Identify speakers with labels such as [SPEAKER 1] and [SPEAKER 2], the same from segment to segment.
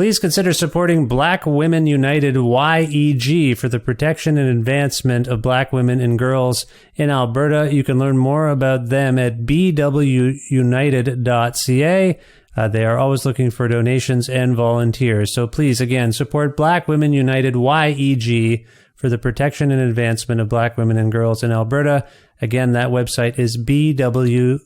[SPEAKER 1] Please consider supporting Black Women United YEG for the protection and advancement of black women and girls in Alberta. You can learn more about them at bwunited.ca. They are always looking for donations and volunteers. So please, again, support Black Women United YEG for the protection and advancement of black women and girls in Alberta. Again, that website is bwunited.ca.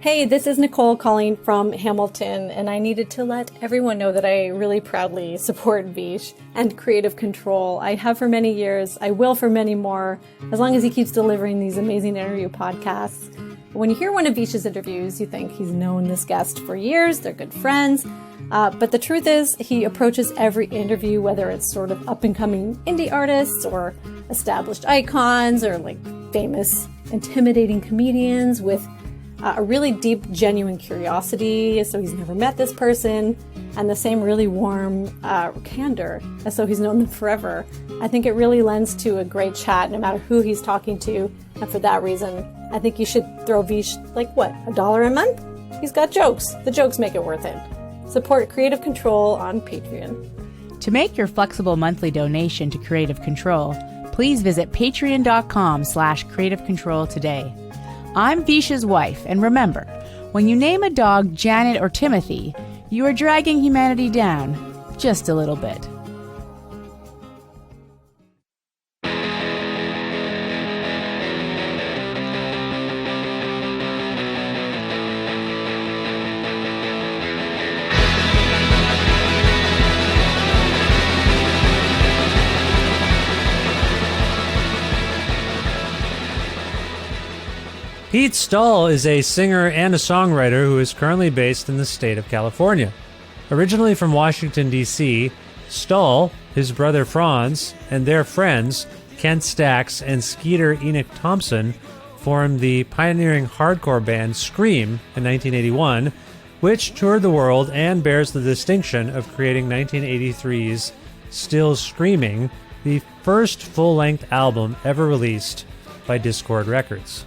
[SPEAKER 2] Hey, this is Nicole calling from Hamilton, and I needed to let everyone know that I really proudly support Vish and Creative Control. I have for many years, I will for many more, as long as he keeps delivering these amazing interview podcasts. When you hear one of Vish's interviews, you think he's known this guest for years, they're good friends, but the truth is he approaches every interview, whether it's sort of up-and-coming indie artists or established icons or like famous, intimidating comedians with a really deep, genuine curiosity, so he's never met this person, and the same really warm candor, as so he's known them forever. I think it really lends to a great chat, no matter who he's talking to, and for that reason, I think you should throw Vish, $1 a month? He's got jokes. The jokes make it worth it. Support Creative Control on Patreon.
[SPEAKER 3] To make your flexible monthly donation to Creative Control, please visit patreon.com/Creative Control today. I'm Vish's wife, and remember, when you name a dog Janet or Timothy, you are dragging humanity down just a little bit.
[SPEAKER 1] Pete Stahl is a singer and a songwriter who is currently based in the state of California. Originally from Washington, D.C., Stahl, his brother Franz, and their friends, Kent Stax and Skeeter Enoch Thompson, formed the pioneering hardcore band Scream in 1981, which toured the world and bears the distinction of creating 1983's Still Screaming, the first full-length album ever released by Dischord Records.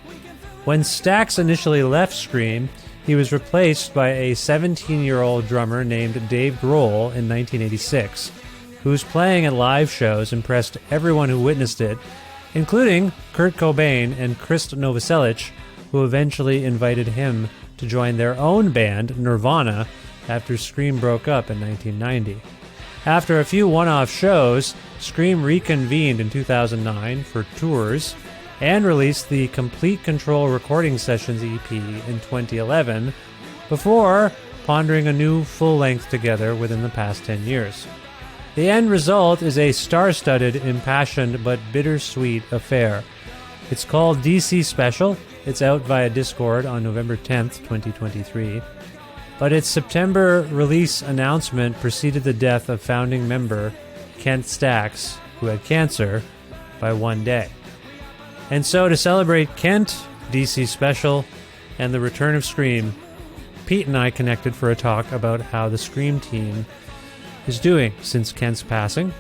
[SPEAKER 1] When Stax initially left Scream, he was replaced by a 17-year-old drummer named Dave Grohl in 1986, whose playing at live shows impressed everyone who witnessed it, including Kurt Cobain and Krist Novoselic, who eventually invited him to join their own band, Nirvana, after Scream broke up in 1990. After a few one-off shows, Scream reconvened in 2009 for tours, and released the Complete Control Recording Sessions EP in 2011, before pondering a new full-length together within the past 10 years. The end result is a star-studded, impassioned, but bittersweet affair. It's called DC Special. It's out via Discord on November 10th, 2023. But its September release announcement preceded the death of founding member Kent Stax, who had cancer, by one day. And so, to celebrate Kent, DC Special, and the return of Scream, Pete and I connected for a talk about how the Scream team is doing since Kent's passing,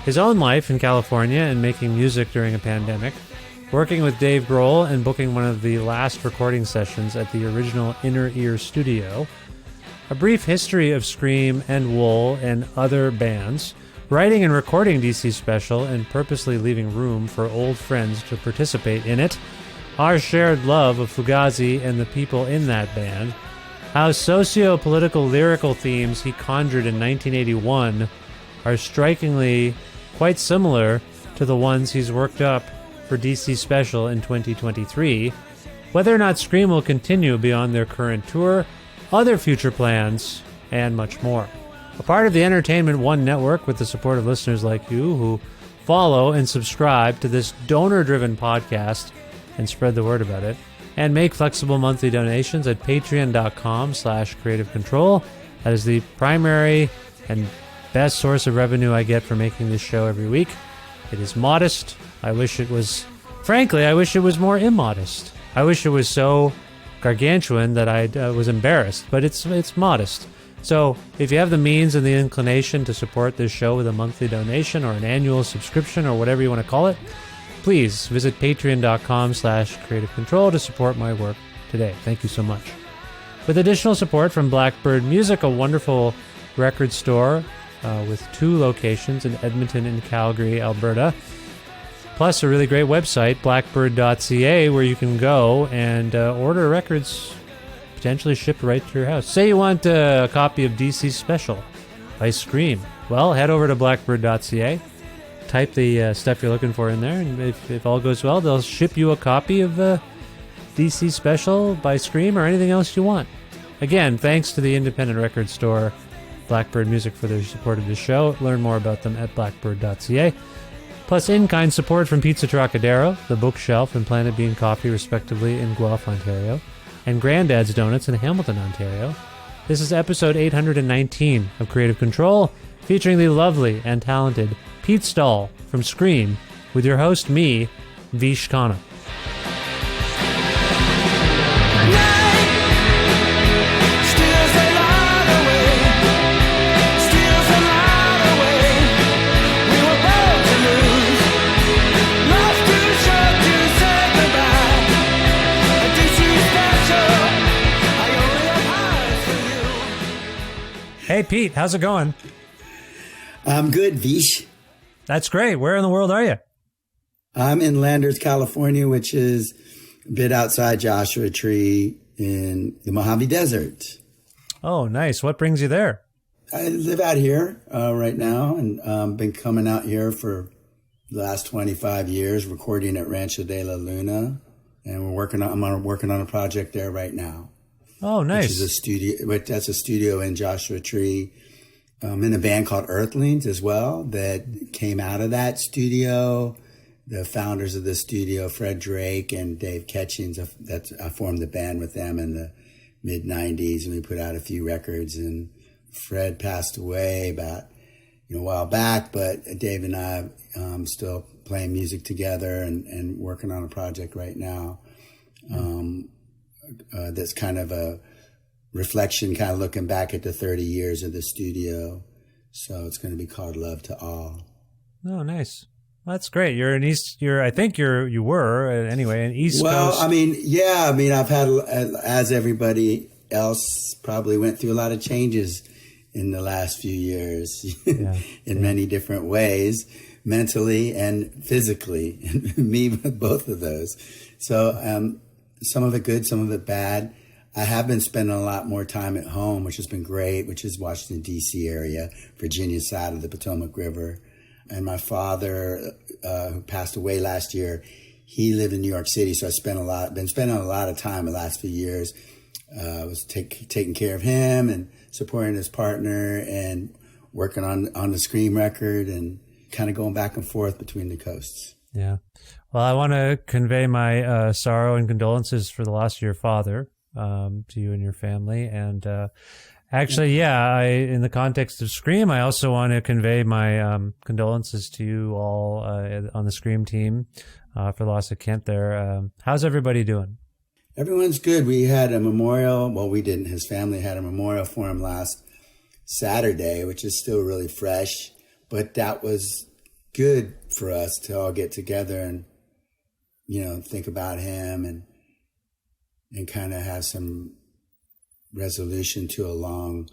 [SPEAKER 1] his own life in California and making music during a pandemic, working with Dave Grohl and booking one of the last recording sessions at the original Inner Ear studio, a brief history of Scream and Wool and other bands, writing and recording DC Special and purposely leaving room for old friends to participate in it, our shared love of Fugazi and the people in that band, how socio-political lyrical themes he conjured in 1981 are strikingly quite similar to the ones he's worked up for DC Special in 2023, whether or not Scream will continue beyond their current tour, other future plans, and much more. A part of the Entertainment One network with the support of listeners like you who follow and subscribe to this donor-driven podcast and spread the word about it, and make flexible monthly donations at patreon.com/Creative Control. That is the primary and best source of revenue I get for making this show every week. It is modest. I wish it was more immodest. I wish it was so gargantuan that I was embarrassed, but it's modest. So if you have the means and the inclination to support this show with a monthly donation or an annual subscription or whatever you want to call it, please visit patreon.com/Creative Control to support my work today. Thank you so much. with additional support from Blackbird Music, a wonderful record store with 2 locations in Edmonton and Calgary, Alberta. Plus a really great website, blackbird.ca, where you can go and order records potentially shipped right to your house. Say you want a copy of DC's Special by Scream. Well, head over to blackbird.ca, type the stuff you're looking for in there, and if all goes well, they'll ship you a copy of DC Special by Scream or anything else you want. Again, thanks to the independent record store Blackbird Music for their support of the show. Learn more about them at blackbird.ca. Plus in-kind support from Pizza Trocadero, The Bookshelf, and Planet Bean Coffee, respectively, in Guelph, Ontario, and Grandad's Donuts in Hamilton, Ontario. This is episode 819 of Creative Control, featuring the lovely and talented Pete Stahl from Scream, with your host, me, Vish Khanna. Hey, Pete, how's it going?
[SPEAKER 4] I'm good, Vish.
[SPEAKER 1] That's great. Where in the world are you?
[SPEAKER 4] I'm in Landers, California, which is a bit outside Joshua Tree in the Mojave Desert.
[SPEAKER 1] Oh, nice. What brings you there?
[SPEAKER 4] I live out here right now, and been coming out here for the last 25 years, recording at Rancho de la Luna, and I'm working on a project there right now.
[SPEAKER 1] Oh, nice.
[SPEAKER 4] That's a studio in Joshua Tree. In a band called Earthlings as well that came out of that studio. The founders of the studio, Fred Drake and Dave Ketchings, I formed the band with them in the mid-90s, and we put out a few records. And Fred passed away about a while back, but Dave and I still playing music together and working on a project right now. That's kind of a reflection, kind of looking back at the 30 years of the studio. So it's going to be called Love to All.
[SPEAKER 1] Oh, nice. That's great. You're an you were anyway, an East Coast.
[SPEAKER 4] Well, I've had, as everybody else, probably went through a lot of changes in the last few years in many different ways, mentally and physically, and me with both of those. So, some of it good, some of it bad. I have been spending a lot more time at home, which has been great, which is Washington, D.C. area, Virginia side of the Potomac River. And my father, who passed away last year, he lived in New York City, so been spending a lot of time the last few years. Was taking care of him and supporting his partner and working on the Scream record and kind of going back and forth between the coasts.
[SPEAKER 1] Yeah. Well, I want to convey my sorrow and condolences for the loss of your father to you and your family. And actually, in the context of Scream, I also want to convey my condolences to you all on the Scream team for the loss of Kent there. How's everybody doing?
[SPEAKER 4] Everyone's good. We had a memorial. Well, we didn't. His family had a memorial for him last Saturday, which is still really fresh. But that was good for us to all get together and think about him and kind of have some resolution to a long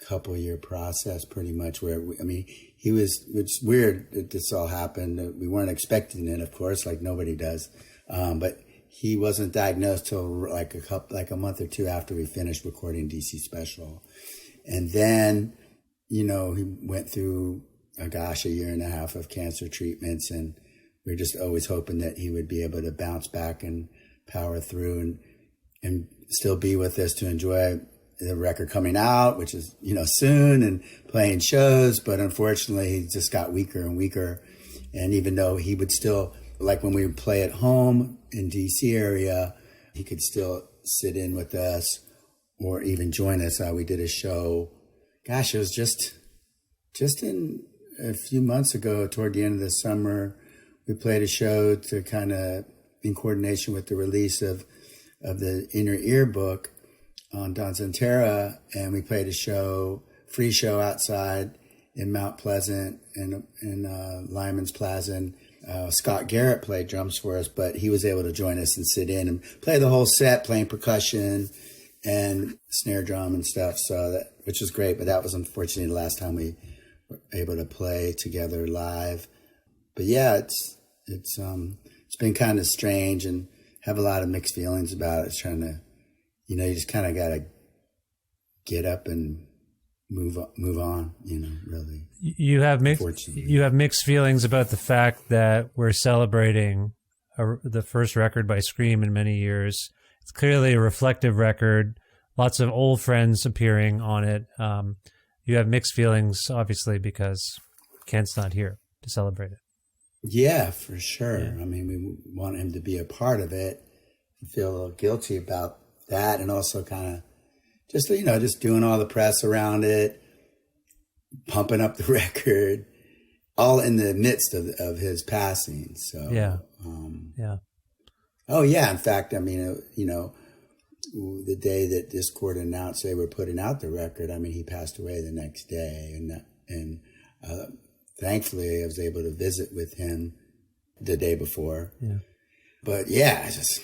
[SPEAKER 4] couple-year process, pretty much. It's weird that this all happened. We weren't expecting it, of course, like nobody does. But he wasn't diagnosed till like a month or two after we finished recording DC Special, and then he went through a year and a half of cancer treatments, and we were just always hoping that he would be able to bounce back and power through and still be with us to enjoy the record coming out, which is, soon, and playing shows. But unfortunately, he just got weaker and weaker. And even though he would still, like when we would play at home in DC area, he could still sit in with us or even join us. We did a show. It was just in a few months ago, toward the end of the summer. We played a show to kind of in coordination with the release of the Inner Ear book on Don Zantera, and we played a free show outside in Mount Pleasant in Lyman's Plaza. And Scott Garrett played drums for us, but he was able to join us and sit in and play the whole set, playing percussion and snare drum and stuff. So that, which was great, but that was unfortunately the last time we were able to play together live. But yeah, it's been kind of strange and have a lot of mixed feelings about it. It's trying to, you just kind of got to get up and move on, really.
[SPEAKER 1] You have mixed feelings about the fact that we're celebrating the first record by Scream in many years. It's clearly a reflective record, lots of old friends appearing on it. You have mixed feelings, obviously, because Kent's not here to celebrate it.
[SPEAKER 4] Yeah, for sure. Yeah. I mean, we want him to be a part of it. I feel a little guilty about that, and also kind of just doing all the press around it, pumping up the record, all in the midst of his passing. So
[SPEAKER 1] yeah.
[SPEAKER 4] Oh yeah. In fact, I mean, the day that Discord announced they were putting out the record, I mean, he passed away the next day, and thankfully I was able to visit with him the day before.
[SPEAKER 1] Yeah.
[SPEAKER 4] But yeah, it's just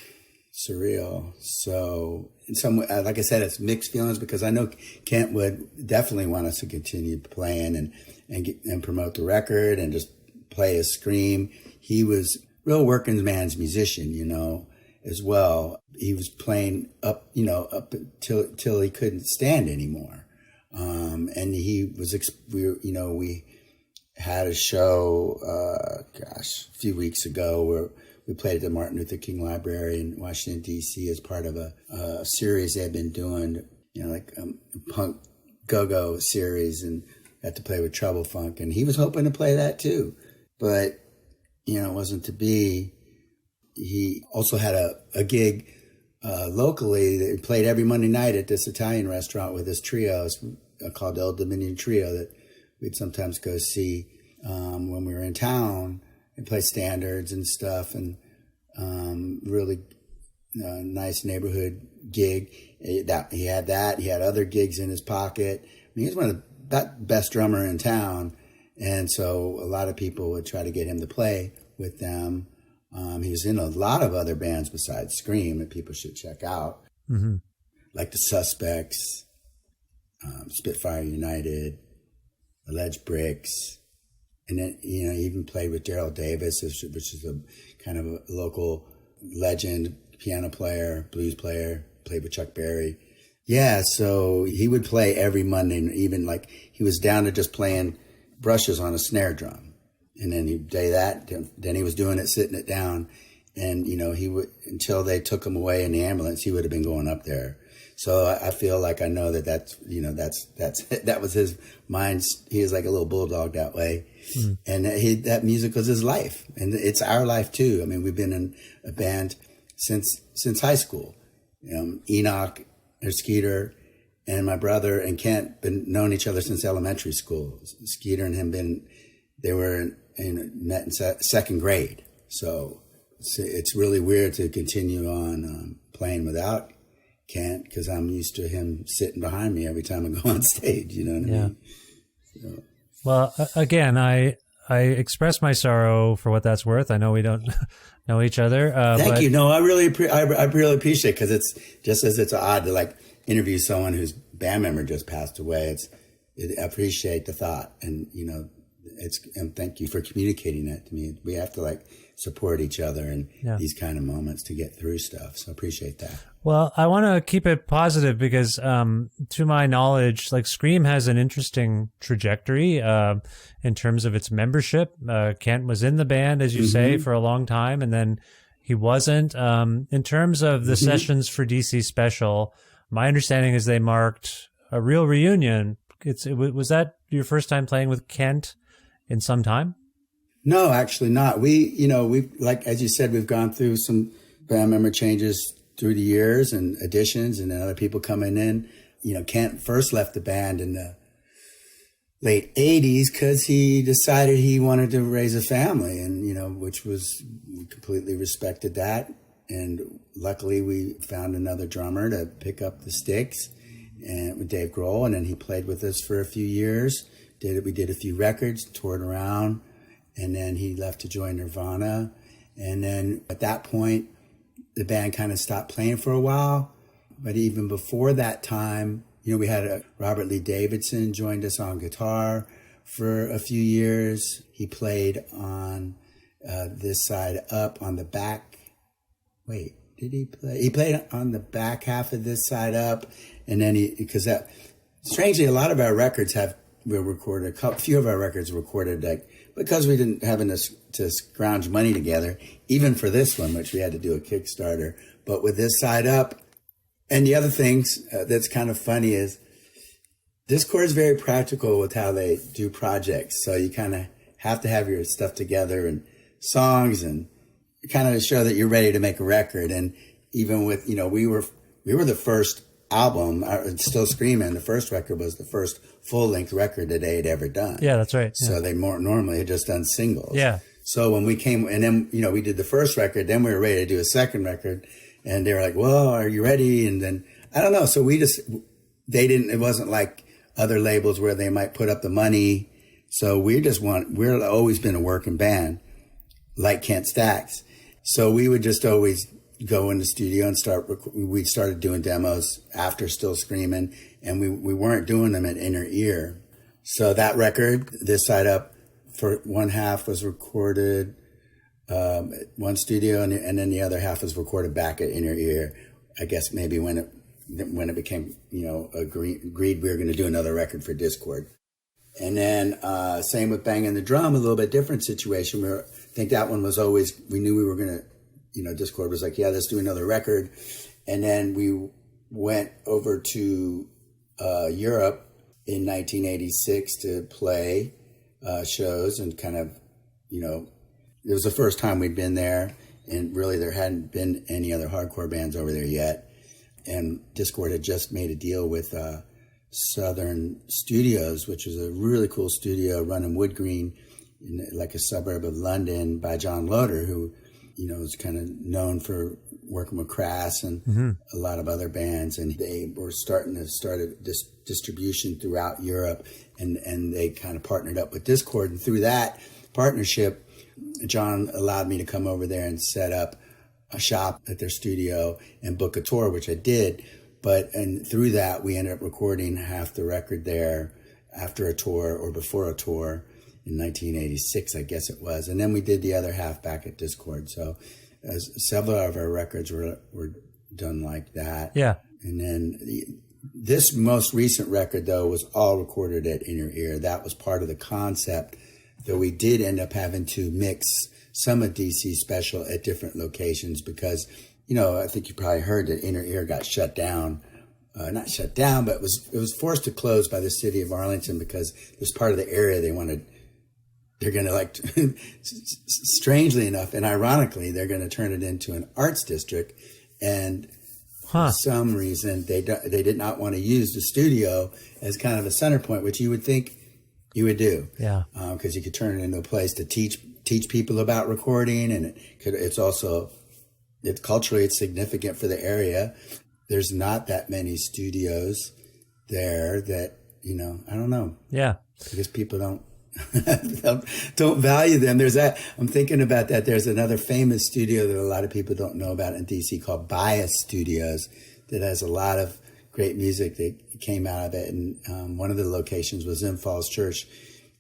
[SPEAKER 4] surreal. So in some way, like I said, it's mixed feelings because I know Kent would definitely want us to continue playing and promote the record and just play a Scream. He was real working man's musician, as well. He was playing up till he couldn't stand anymore. And he was, we had a show, a few weeks ago where we played at the Martin Luther King Library in Washington, D.C. as part of a series they've been doing, like a punk go-go series, and got to play with Trouble Funk. And he was hoping to play that too, but, it wasn't to be. He also had a gig locally that he played every Monday night at this Italian restaurant with his trio called the Old Dominion Trio that we'd sometimes go see when we were in town and play standards and stuff, and really nice neighborhood gig. He had other gigs in his pocket. I mean, he's one of the best drummer in town, and so a lot of people would try to get him to play with them. He was in a lot of other bands besides Scream that people should check out, like the Suspects, Spitfire United, Alleged Bricks, and then he even played with Daryl Davis, which is a kind of a local legend, piano player, blues player. Played with Chuck Berry. Yeah, so he would play every Monday, and even like he was down to just playing brushes on a snare drum. And then he'd day that, then he was doing it, sitting it down. And, he would, until they took him away in the ambulance, he would have been going up there. So I feel like I know that was his mind. He was like a little bulldog that way. And that music was his life. And it's our life too. I mean, we've been in a band since high school. Enoch or Skeeter and my brother and Kent been known each other since elementary school. Skeeter and him they were met in second grade. So it's really weird to continue on playing without Kent, because I'm used to him sitting behind me every time I go on stage. You know what I mean? So.
[SPEAKER 1] Well, again, I express my sorrow for what that's worth. I know we don't know each other.
[SPEAKER 4] Thank you. No, I really appreciate it, because it's just as it's odd to like interview someone whose band member just passed away. I appreciate the thought, and and thank you for communicating that to me. We have to like support each other in these kind of moments to get through stuff. So I appreciate that.
[SPEAKER 1] Well, I want to keep it positive because, to my knowledge, like Scream has an interesting trajectory in terms of its membership. Kent was in the band, as you say, for a long time, and then he wasn't. In terms of the sessions for DC Special, my understanding is they marked a real reunion. Was that your first time playing with Kent in some time?
[SPEAKER 4] No, actually not. We like, as you said, we've gone through some band member changes through the years and additions, and then other people coming in. Kent first left the band in the late 80s because he decided he wanted to raise a family, and, which was, we completely respected that. And luckily we found another drummer to pick up the sticks, and with Dave Grohl, and then he played with us for a few years. We did a few records, toured around, and then he left to join Nirvana. And then at that point, the band kind of stopped playing for a while, But even before that time, we had Robert Lee Davidson joined us on guitar for a few years. He played on This Side Up on the back. Wait, did he play? He played on the back half of This Side Up. And then strangely, a lot of our records were recorded, a few of our records were recorded because we didn't have to scrounge money together, even for this one, which we had to do a Kickstarter. But with This Side Up, and the other things that's kind of funny is Discord is very practical with how they do projects. So you kind of have to have your stuff together and songs and kind of show that you're ready to make a record. And even with, we were the first album, Still Screaming, the first record was the first full-length record that they had ever done.
[SPEAKER 1] Yeah, that's right. Yeah.
[SPEAKER 4] So they normally had just done singles.
[SPEAKER 1] Yeah.
[SPEAKER 4] So when we came, and then, we did the first record, then we were ready to do a second record, and they were like, well, are you ready? And then, I don't know. So it wasn't like other labels where they might put up the money. So we've always been a working band, like Kent Stax. So we would just always go in the studio and we started doing demos after Still Screaming, and we weren't doing them at Inner Ear. So that record, This Side Up, for one half was recorded at one studio, and then the other half was recorded back at Inner Ear. I guess maybe when it became, agreed we were going to do another record for Discord. And then same with Banging the Drum, a little bit different situation where I think that one was always, we knew we were going to, Discord was like, yeah, let's do another record. And then we went over to Europe in 1986 to play shows and kind of, it was the first time we'd been there, and really there hadn't been any other hardcore bands over there yet. And Discord had just made a deal with Southern Studios, which is a really cool studio run in Wood Green, in like a suburb of London, by John Loder, who, is kind of known for working with Crass and a lot of other bands. And they were starting to start a distribution throughout Europe, and they kind of partnered up with Discord. And through that partnership, John allowed me to come over there and set up a shop at their studio and book a tour, which I did. And through that, we ended up recording half the record there after a tour or before a tour in 1986, I guess it was. And then we did the other half back at Discord. So several of our records were done like that.
[SPEAKER 1] Yeah.
[SPEAKER 4] And then this most recent record, though, was all recorded at Inner Ear. That was part of the concept, though we did end up having to mix some of DC Special at different locations because, I think you probably heard that Inner Ear got shut down. Not shut down, but it was forced to close by the city of Arlington because it was part of the area they're going to strangely enough and ironically, they're going to turn it into an arts district. And for some reason, they did not want to use the studio as kind of a center point, which you would think you would do.
[SPEAKER 1] Yeah.
[SPEAKER 4] Because you could turn it into a place to teach people about recording. And it's culturally, it's significant for the area. There's not that many studios there that, I don't know.
[SPEAKER 1] Yeah.
[SPEAKER 4] Because people don't value them. I'm thinking about that. There's another famous studio that a lot of people don't know about in DC called Bias Studios that has a lot of great music that came out of it. And one of the locations was in Falls Church,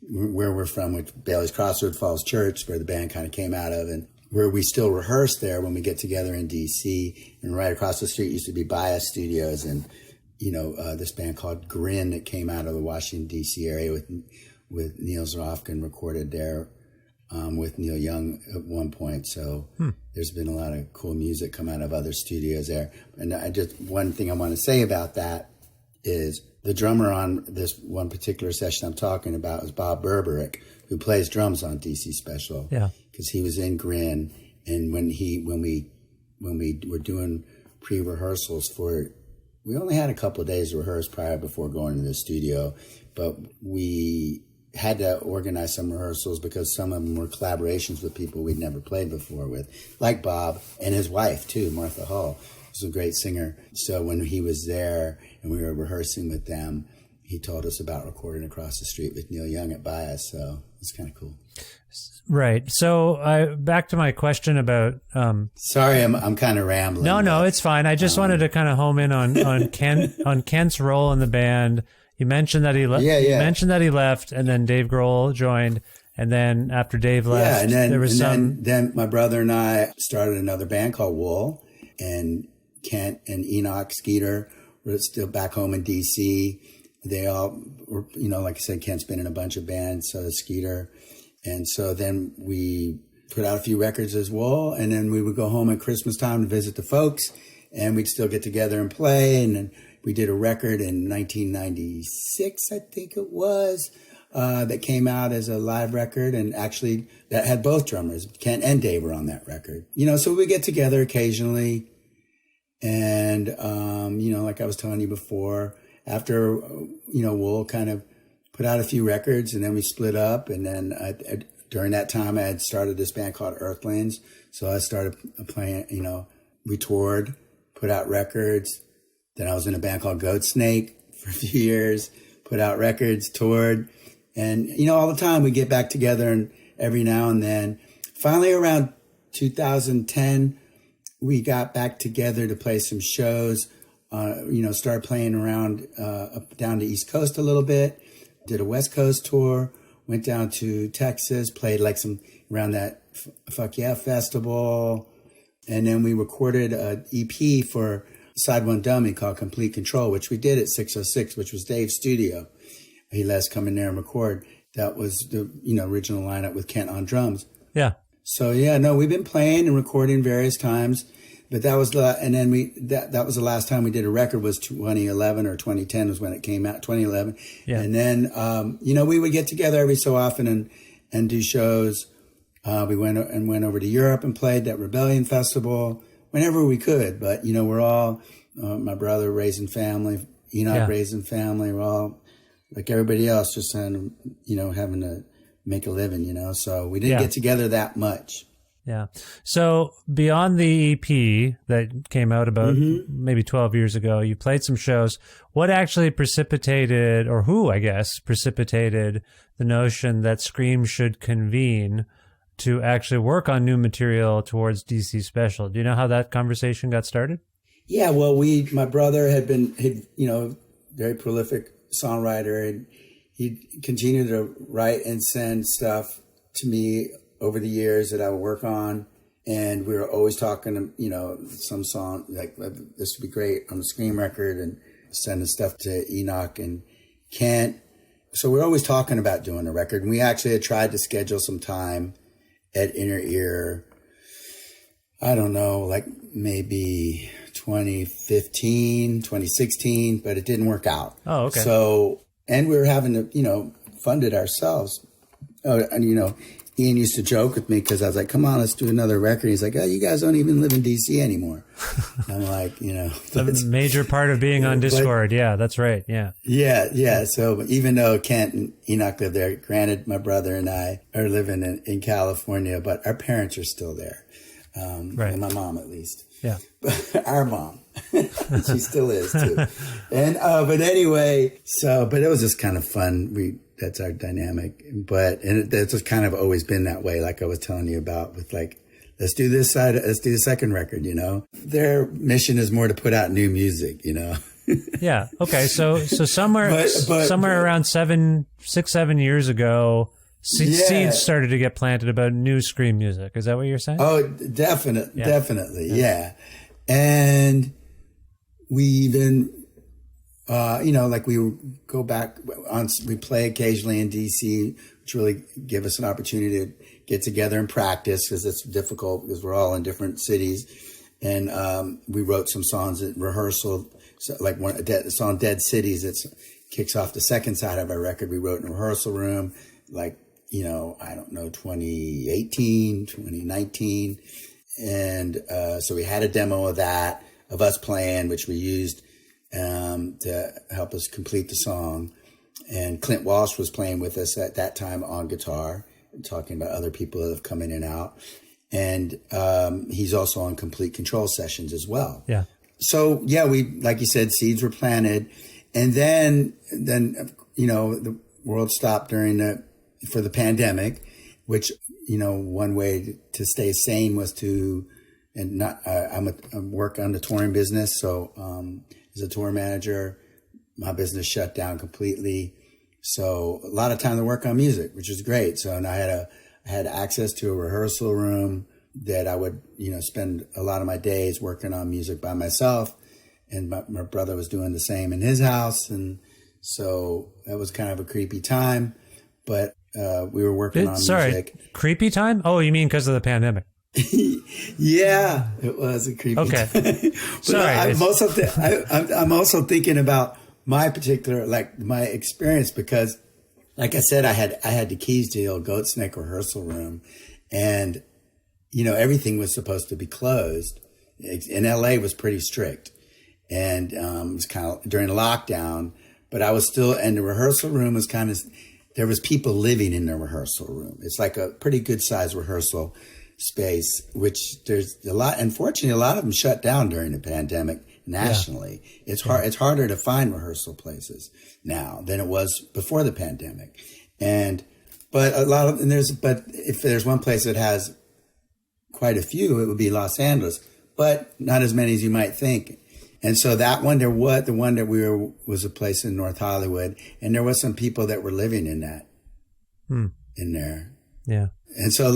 [SPEAKER 4] where we're from, which Bailey's Crossroad Falls Church, where the band kind of came out of, and where we still rehearse there when we get together in DC. And right across the street used to be Bias Studios, and this band called Grin that came out of the Washington D.C. area with Neil Zofkin recorded there with Neil Young at one point. So there's been a lot of cool music come out of other studios there. And one thing I want to say about that is the drummer on this one particular session I'm talking about is Bob Berberick, who plays drums on DC Special.
[SPEAKER 1] Yeah.
[SPEAKER 4] Because he was in Grin, and when we were doing pre-rehearsals for it, we only had a couple of days to rehearse prior before going to the studio, but we had to organize some rehearsals because some of them were collaborations with people we'd never played before with, like Bob and his wife too, Martha Hull, who's a great singer. So when he was there and we were rehearsing with them, he told us about recording across the street with Neil Young at Bias. So it's kind of cool.
[SPEAKER 1] Right. So back to my question about.
[SPEAKER 4] Sorry, I'm kind of rambling.
[SPEAKER 1] No, it's fine. I just wanted to kind of home in on Kent's role in the band. You mentioned that he left.
[SPEAKER 4] Yeah.
[SPEAKER 1] You mentioned that he left, and then Dave Grohl joined, and then after Dave left,
[SPEAKER 4] then my brother and I started another band called Wool, and Kent and Enoch Skeeter were still back home in DC. They all were, like I said, Kent's been in a bunch of bands, so is Skeeter. And so then we put out a few records as well. And then we would go home at Christmas time to visit the folks, and we'd still get together and play. And then we did a record in 1996, I think it was, that came out as a live record. And actually that had both drummers, Kent and Dave were on that record. So we get together occasionally. And, like I was telling you before, after, we'll kind of put out a few records, and then we split up. And then during that time, I had started this band called Earthlings. So I started playing, we toured, put out records. Then I was in a band called Goat Snake for a few years, put out records, toured. And, all the time we get back together, and every now and then. Finally, around 2010, we got back together to play some shows, started playing around up down the East Coast a little bit. Did a West Coast tour, went down to Texas, played like some around that Fuck Yeah festival. And then we recorded an EP for Side One Dummy called Complete Control, which we did at 606, which was Dave's studio. He let us come in there and record. That was the, original lineup with Kent on drums.
[SPEAKER 1] Yeah.
[SPEAKER 4] So we've been playing and recording various times. But that was that was the last time we did a record was 2011 or 2010 was when it came out, 2011. Yeah. And then, we would get together every so often and do shows. We went over to Europe and played that Rebellion Festival whenever we could. But, we're all, my brother raising family, Enoch raising family. We're all like everybody else, just having to make a living, so we didn't get together that much.
[SPEAKER 1] Yeah. So beyond the EP that came out about maybe 12 years ago, you played some shows. What actually precipitated, or who, I guess, precipitated the notion that Scream should convene to actually work on new material towards DC Special? Do you know how that conversation got started?
[SPEAKER 4] Yeah, well, my brother had very prolific songwriter, and he continued to write and send stuff to me over the years that I would work on. And we were always talking, some song like this would be great on the Scream record, and sending stuff to Enoch and Kent. So we're always talking about doing a record. And we actually had tried to schedule some time at Inner Ear. I don't know, like maybe 2015, 2016, but it didn't work out.
[SPEAKER 1] Oh, okay.
[SPEAKER 4] So, and we were having to, fund it ourselves. Oh, and Ian used to joke with me because I was like, come on, let's do another record. He's like, oh, you guys don't even live in DC anymore. I'm like,
[SPEAKER 1] It's a major part of being on Discord. Yeah, that's right. Yeah.
[SPEAKER 4] Yeah. So even though Kent and Enoch live there, granted, my brother and I are living in California, but our parents are still there. Right. And my mom, at least.
[SPEAKER 1] Yeah.
[SPEAKER 4] Our mom. She still is, too. And, but anyway, but it was just kind of fun. That's our dynamic. That's just kind of always been that way, like I was telling you about with like, let's do this side, let's do the second record, Their mission is more to put out new music,
[SPEAKER 1] Yeah. Okay. So somewhere around 6, 7 years ago, seeds started to get planted about new Scream music. Is that what you're saying?
[SPEAKER 4] Oh, definitely. Yeah. And we even, like we go back we play occasionally in DC, which really give us an opportunity to get together and practice, because it's difficult because we're all in different cities. And we wrote some songs at rehearsal, so like the song Dead Cities, it kicks off the second side of our record. We wrote in a rehearsal room, like, I don't know, 2018, 2019. And so we had a demo of that, of us playing, which we used to help us complete the song. And Clint Walsh was playing with us at that time on guitar, talking about other people that have come in and out. And he's also on Complete Control sessions as well.
[SPEAKER 1] Yeah.
[SPEAKER 4] So, yeah, like you said, seeds were planted. And then the world stopped during the for the pandemic, which, one way to stay sane was to, and not, I work on the touring business. So, as a tour manager, my business shut down completely. So a lot of time to work on music, which was great. So, and I had access to a rehearsal room that I would, spend a lot of my days working on music by myself. And my brother was doing the same in his house. And so that was kind of a creepy time, but we were working on music.
[SPEAKER 1] Creepy time? Oh, you mean because of the pandemic?
[SPEAKER 4] Yeah, it was a creepy time.
[SPEAKER 1] Sorry.
[SPEAKER 4] I'm also thinking about my particular, my experience, because like I said, I had the keys to the old Goat Snake rehearsal room, and, everything was supposed to be closed. In LA was pretty strict. And it was kind of during lockdown, but I was still, and the rehearsal room was kind of, there was people living in the rehearsal room. It's like a pretty good sized rehearsal space, which there's a lot, unfortunately, a lot of them shut down during the pandemic nationally. Yeah. It's harder to find rehearsal places now than it was before the pandemic. But if there's one place that has quite a few, it would be Los Angeles, but not as many as you might think. And so that one, the one that we were, was a place in North Hollywood, and there was some people that were living in that, in there.
[SPEAKER 1] Yeah.
[SPEAKER 4] And so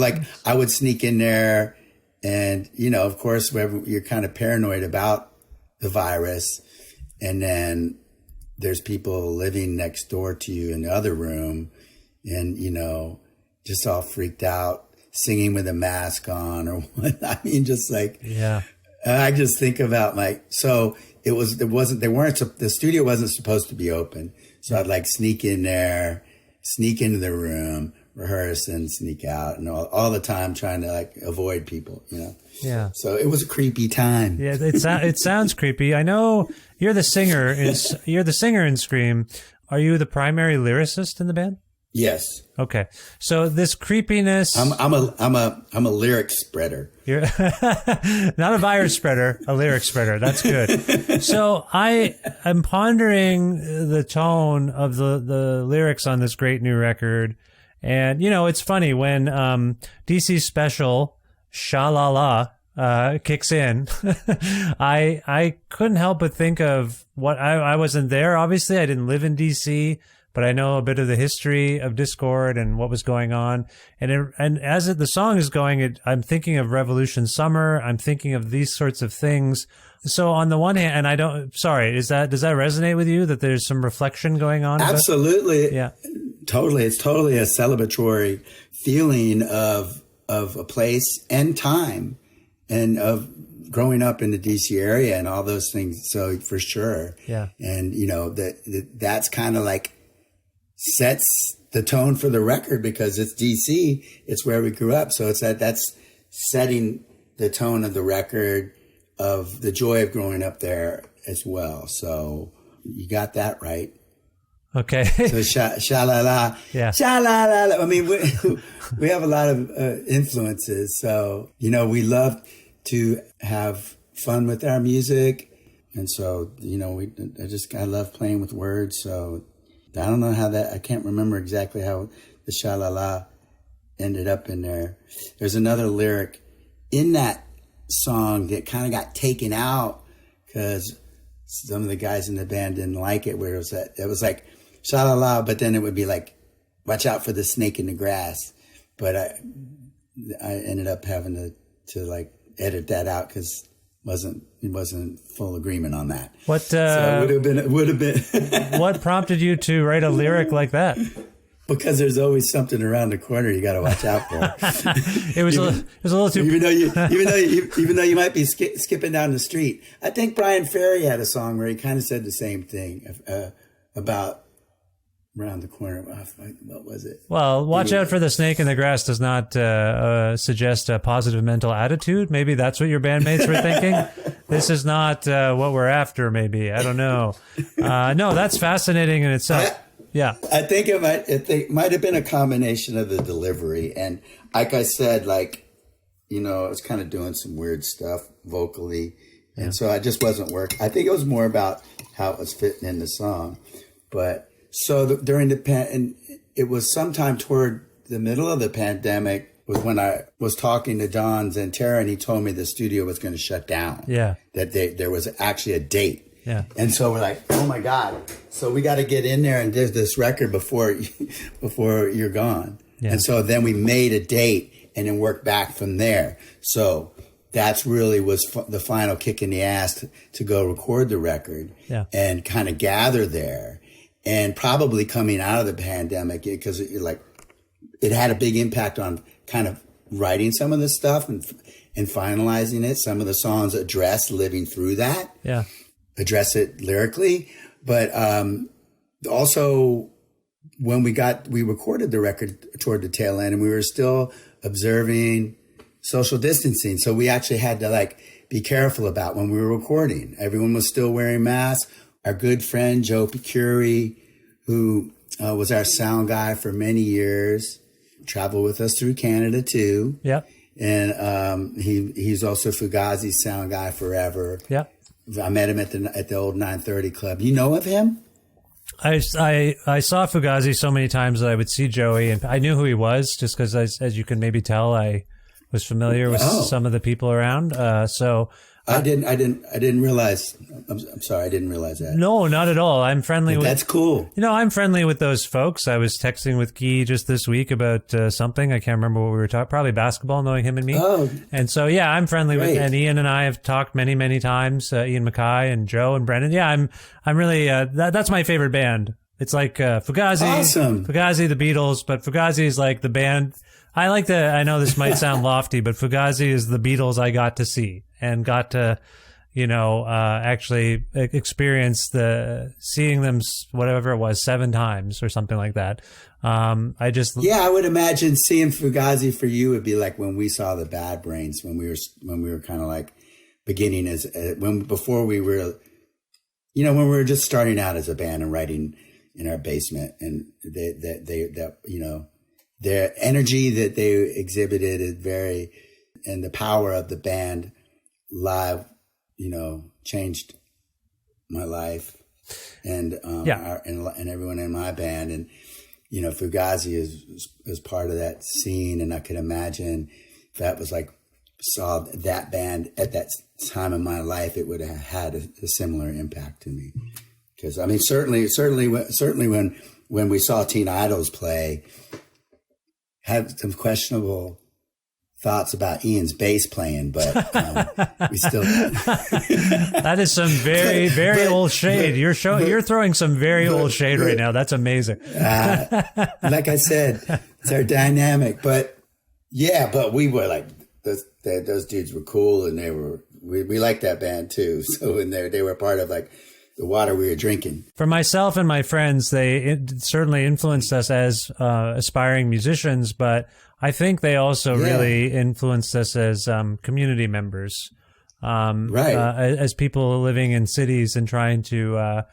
[SPEAKER 4] I would sneak in there, and, of course, you're kind of paranoid about the virus. And then there's people living next door to you in the other room, and, just all freaked out, singing with a mask on or what. I mean, just
[SPEAKER 1] yeah.
[SPEAKER 4] I just think about so the studio wasn't supposed to be open. So I'd sneak in there, sneak into the room, rehearse and sneak out, and all the time trying to avoid people,
[SPEAKER 1] Yeah.
[SPEAKER 4] So it was a creepy time.
[SPEAKER 1] Yeah. It sounds creepy. I know you're the singer in Scream. Are you the primary lyricist in the band?
[SPEAKER 4] Yes.
[SPEAKER 1] Okay. So this creepiness.
[SPEAKER 4] I'm a lyric spreader.
[SPEAKER 1] You're not a virus spreader, a lyric spreader. That's good. So I am pondering the tone of the lyrics on this great new record. And, it's funny when DC's special, Sha-La-La, kicks in. I couldn't help but think of what I wasn't there. Obviously, I didn't live in DC. But I know a bit of the history of Discord and what was going on. And as the song is going, I'm thinking of Revolution Summer. I'm thinking of these sorts of things. So on the one hand, and does that resonate with you that there's some reflection going on?
[SPEAKER 4] Absolutely.
[SPEAKER 1] Yeah.
[SPEAKER 4] Totally. It's totally a celebratory feeling of a place and time, and of growing up in the DC area and all those things. So for sure.
[SPEAKER 1] Yeah. And,
[SPEAKER 4] that's kind of sets the tone for the record, because it's DC, it's where we grew up. So that's setting the tone of the record, of the joy of growing up there as well. So you got that right.
[SPEAKER 1] Okay.
[SPEAKER 4] So sha-la-la.
[SPEAKER 1] Yeah.
[SPEAKER 4] Sha-la-la. I mean, we have a lot of influences. So, we love to have fun with our music. And so, I love playing with words. So I don't know I can't remember exactly how the sha-la-la ended up in there. There's another lyric in that song that kind of got taken out because some of the guys in the band didn't like it, where it was like sha-la-la, but then it would be watch out for the snake in the grass. But I ended up having to edit that out because it wasn't full agreement on that. So it would have been.
[SPEAKER 1] What prompted you to write a lyric like that?
[SPEAKER 4] Because there's always something around the corner you got to watch out for.
[SPEAKER 1] It was a little too.
[SPEAKER 4] Even though you might be skipping down the street. I think Brian Ferry had a song where he kind of said the same thing about around the corner. What was it?
[SPEAKER 1] Well, watch out for the snake in the grass does not suggest a positive mental attitude. Maybe that's what your bandmates were thinking. This is not what we're after, maybe. I don't know. No, that's fascinating in itself. Yeah.
[SPEAKER 4] I think it might have been a combination of the delivery. And like I said, I was kind of doing some weird stuff vocally. And so I just wasn't working. I think it was more about how it was fitting in the song. But so during the it was sometime toward the middle of the pandemic was when I was talking to Don Zantera, and he told me the studio was going to shut down.
[SPEAKER 1] Yeah.
[SPEAKER 4] That there was actually a date.
[SPEAKER 1] Yeah.
[SPEAKER 4] And so we're like, oh my God. So we got to get in there and do this record before you're gone.
[SPEAKER 1] Yeah.
[SPEAKER 4] And so then we made a date and then worked back from there. So that's really was the final kick in the ass to go record the record and kind of gather there. And probably coming out of the pandemic, because it had a big impact on kind of writing some of this stuff and finalizing it. Some of the songs address living through that, address it lyrically. But also when we recorded the record toward the tail end, and we were still observing social distancing. So we actually had to be careful about when we were recording. Everyone was still wearing masks. Our good friend, Joe Picciotto, who was our sound guy for many years, traveled with us through Canada too.
[SPEAKER 1] Yeah.
[SPEAKER 4] And he's also Fugazi's sound guy forever.
[SPEAKER 1] Yeah.
[SPEAKER 4] I met him at the old 930 Club. You know of him?
[SPEAKER 1] I saw Fugazi so many times that I would see Joey, and I knew who he was just because, as you can maybe tell, I was familiar with some of the people around. I didn't realize. I'm sorry, I didn't realize that. No, not at all. I'm friendly with.
[SPEAKER 4] That's cool.
[SPEAKER 1] I'm friendly with those folks. I was texting with Guy just this week about something. I can't remember what we were talking. Probably basketball, knowing him and me.
[SPEAKER 4] Oh,
[SPEAKER 1] and so I'm friendly with. And Ian and I have talked many, many times. Ian MacKaye and Joe and Brendan. Yeah, I'm really. That's my favorite band. It's like Fugazi,
[SPEAKER 4] awesome.
[SPEAKER 1] Fugazi, the Beatles, but Fugazi is like the band. I know this might sound lofty, but Fugazi is the Beatles I got to see and got to, actually experience seeing them, whatever it was, 7 times or something like that. I would
[SPEAKER 4] imagine seeing Fugazi for you would be like when we saw the Bad Brains, when we were kind of like beginning before we were, when we were just starting out as a band and writing in our basement, and their energy that they exhibited is and the power of the band live, changed my life and everyone in my band. And, Fugazi is part of that scene. And I could imagine if that was saw that band at that time in my life, it would have had a similar impact to me. Because certainly when we saw Teen Idols play, had some questionable thoughts about Ian's bass playing, but we still.
[SPEAKER 1] That is some very, very old shade. You're throwing some very old shade right now. That's amazing.
[SPEAKER 4] Like I said, it's our dynamic. But we were those dudes were cool, and we liked that band too. So they were part of the water we were drinking. For
[SPEAKER 1] myself and my friends, they certainly influenced us as aspiring musicians, but I think they also really influenced us as community members, as people living in cities and trying to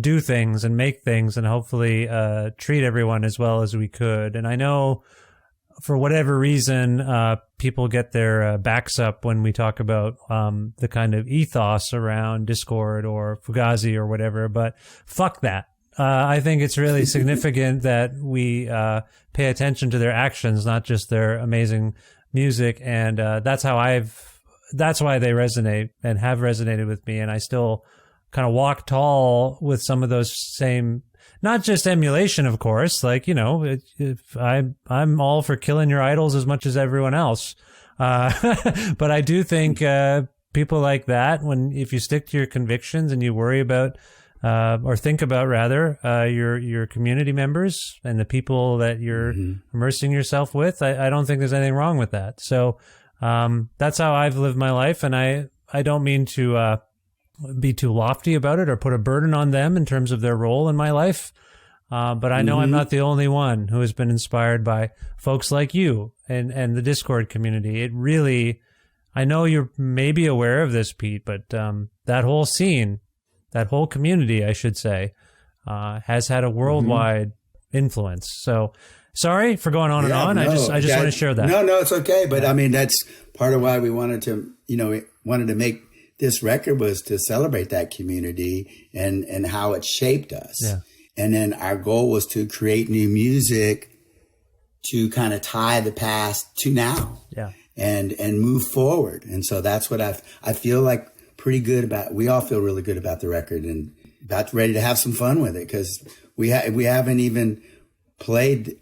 [SPEAKER 1] do things and make things and hopefully treat everyone as well as we could. And I know for whatever reason, people get their backs up when we talk about the kind of ethos around Discord or Fugazi or whatever, but fuck that. I think it's really significant that we pay attention to their actions, not just their amazing music. And that's why they resonate and have resonated with me. And I still kind of walk tall with some of those same, not just emulation, of course, if I'm all for killing your idols as much as everyone else. But I do think people like that, if you stick to your convictions and you worry about, or think about rather, your community members and the people that you're immersing yourself with, I don't think there's anything wrong with that. So that's how I've lived my life, and I don't mean to be too lofty about it or put a burden on them in terms of their role in my life. But I know I'm not the only one who has been inspired by folks like you and the Discord community. It really, I know you're maybe aware of this, Pete, but that whole scene, that whole community, I should say, has had a worldwide influence. So sorry for going on and on. I just want to share that.
[SPEAKER 4] No, it's okay. But I mean, that's part of why we wanted to make this record, was to celebrate that community and how it shaped us.
[SPEAKER 1] Yeah.
[SPEAKER 4] And then our goal was to create new music to kind of tie the past to now.
[SPEAKER 1] Yeah.
[SPEAKER 4] And move forward. And so that's what I feel like pretty good about. We all feel really good about the record and about ready to have some fun with it, because we haven't even played.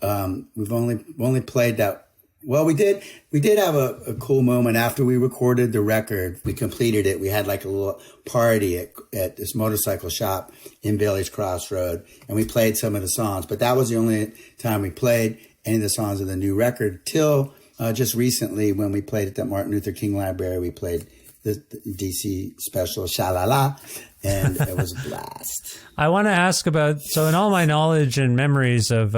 [SPEAKER 4] We've only played that. Well, we did have a cool moment after we recorded the record. We completed it. We had like a little party at this motorcycle shop in Bailey's Crossroad, and we played some of the songs. But that was the only time we played any of the songs of the new record till just recently when we played at the Martin Luther King Library. We played the DC special Sha-La-La, and it was a blast.
[SPEAKER 1] I want to ask about, so in all my knowledge and memories of,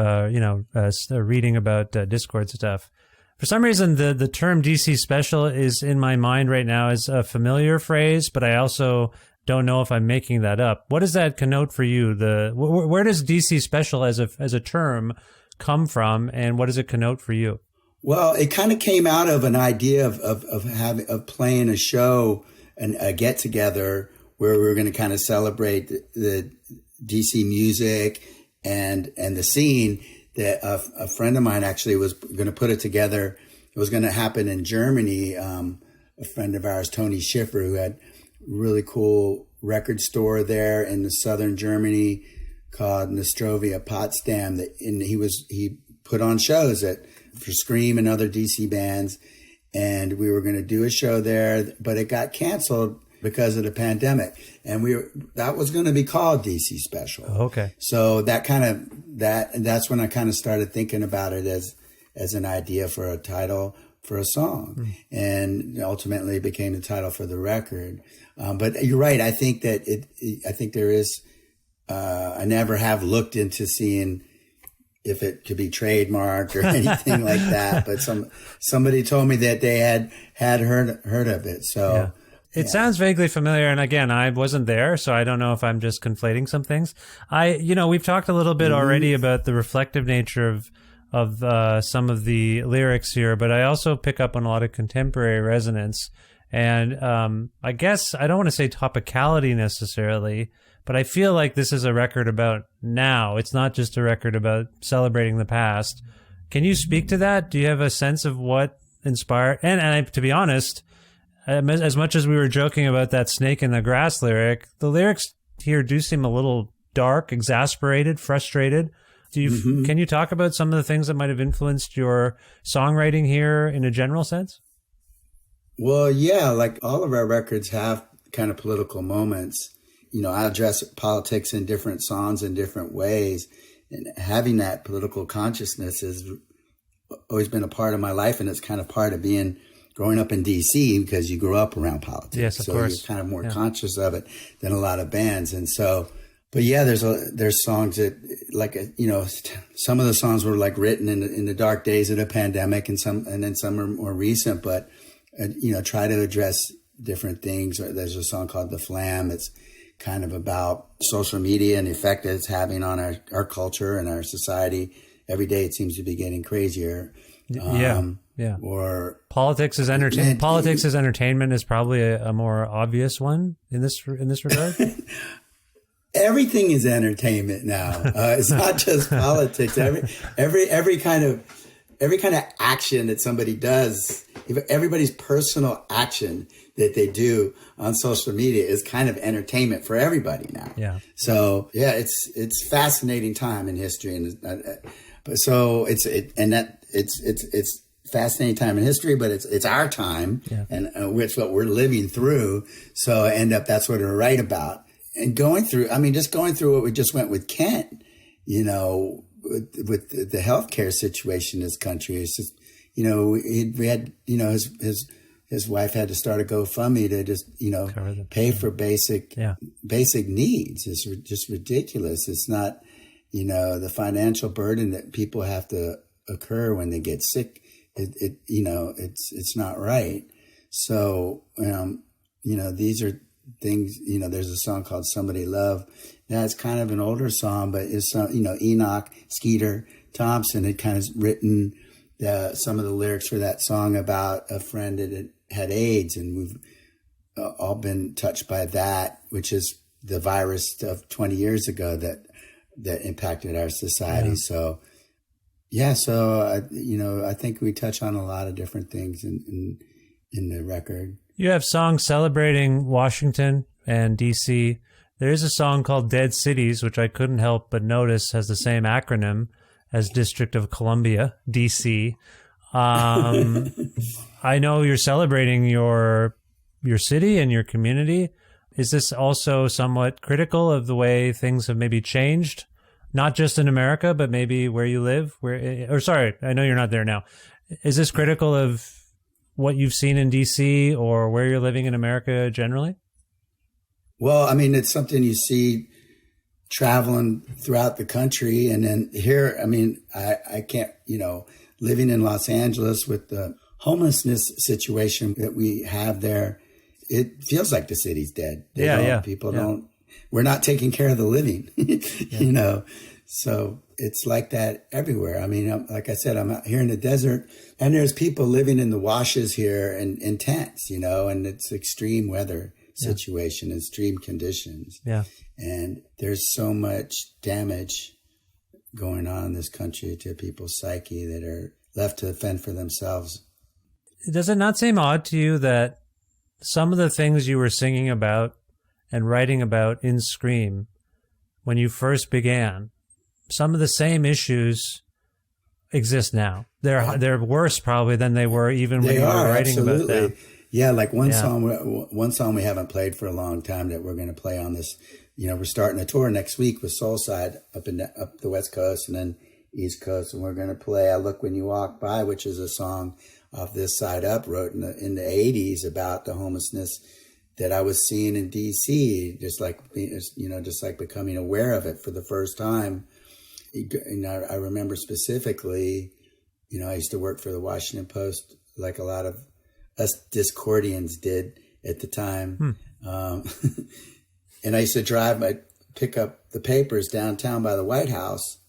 [SPEAKER 1] reading about Discord stuff, for some reason, the term DC special is in my mind right now as a familiar phrase, but I also don't know if I'm making that up. What does that connote for you? Where does DC special as a term come from, and what does it connote for you?
[SPEAKER 4] Well, it kind of came out of an idea of playing a show and a get together where we were going to kind of celebrate the DC music and the scene. That a friend of mine actually was going to put it together. It was going to happen in Germany. A friend of ours, Tony Schiffer, who had a really cool record store there in the southern Germany called Nostrovia Potsdam. He put on shows for Scream and other DC bands, and we were going to do a show there, but it got canceled because of the pandemic, and that was going to be called DC Special.
[SPEAKER 1] Oh, okay.
[SPEAKER 4] So that's when I kind of started thinking about it as an idea for a title for a song, and ultimately it became the title for the record. But you're right. I think that I think there is. I never have looked into seeing if it could be trademarked or anything like that. But somebody told me that they had heard of it. So.
[SPEAKER 1] Yeah. It sounds vaguely familiar, and again, I wasn't there, so I don't know if I'm just conflating some things. We've talked a little bit already about the reflective nature of some of the lyrics here, but I also pick up on a lot of contemporary resonance, and I guess I don't want to say topicality necessarily, but I feel like this is a record about now. It's not just a record about celebrating the past. Can you speak to that? Do you have a sense of what inspired? And to be honest, as much as we were joking about that snake in the grass lyric, the lyrics here do seem a little dark, exasperated, frustrated. Can you talk about some of the things that might have influenced your songwriting here in a general sense?
[SPEAKER 4] Well, yeah, like all of our records have kind of political moments. I address politics in different songs in different ways, and having that political consciousness has always been a part of my life, and it's kind of part of growing up in D.C. because you grew up around politics.
[SPEAKER 1] Yes, of course.
[SPEAKER 4] You're kind of more conscious of it than a lot of bands. And so, but yeah, there's songs that some of the songs were like written in the dark days of the pandemic, and then some are more recent, but try to address different things. There's a song called The Flam. It's kind of about social media and the effect that it's having on our culture and our society. Every day it seems to be getting crazier. Yeah. Or
[SPEAKER 1] politics is entertainment. Politics as entertainment is probably a more obvious one in this regard.
[SPEAKER 4] Everything is entertainment now. It's not just politics. Every kind of action that somebody does, everybody's personal action that they do on social media is kind of entertainment for everybody now.
[SPEAKER 1] Yeah.
[SPEAKER 4] So yeah, it's fascinating time in history, and it's fascinating time in history, but it's our time, and it's what we're living through. So that's what I write about. And going through what we just went with Kent, with the healthcare situation in this country, it's just, we had, his wife had to start a GoFundMe to just, pay for basic needs. It's just ridiculous. It's not, the financial burden that people have to occur when they get sick. It's not right. So, these are things, there's a song called Somebody Love. That's kind of an older song, but it's, Enoch Skeeter Thompson had kind of written some of the lyrics for that song about a friend that had AIDS, and we've all been touched by that, which is the virus of 20 years ago that that impacted our society. So I think we touch on a lot of different things in the record.
[SPEAKER 1] You have songs celebrating Washington and D.C. There is a song called Dead Cities, which I couldn't help but notice has the same acronym as District of Columbia, D.C. I know you're celebrating your city and your community. Is this also somewhat critical of the way things have maybe changed, not just in America, but maybe where you live? I know you're not there now. Is this critical of what you've seen in D.C. or where you're living in America generally?
[SPEAKER 4] Well, I mean, it's something you see traveling throughout the country. And then here, I mean, I can't, living in Los Angeles with the homelessness situation that we have there, it feels like the city's dead. People don't, we're not taking care of the living, so it's like that everywhere. I mean, like I said, I'm out here in the desert and there's people living in the washes here in tents, and it's extreme weather situation, extreme conditions. Yeah. And there's so much damage going on in this country to people's psyche that are left to fend for themselves.
[SPEAKER 1] Does it not seem odd to you that some of the things you were singing about and writing about in Scream when you first began, some of the same issues exist now? They're worse probably than they were even when you were writing about them.
[SPEAKER 4] Yeah, like one song we haven't played for a long time that we're going to play on this. We're starting a tour next week with Soulside up the West Coast and then East Coast, and we're going to play "I Look When You Walk By," which is a song off this side up, wrote in the 80s about the homelessness that I was seeing in DC, just like becoming aware of it for the first time. I remember specifically, I used to work for the Washington Post, like a lot of us Discordians did at the time. And I used to pick up the papers downtown by the White House.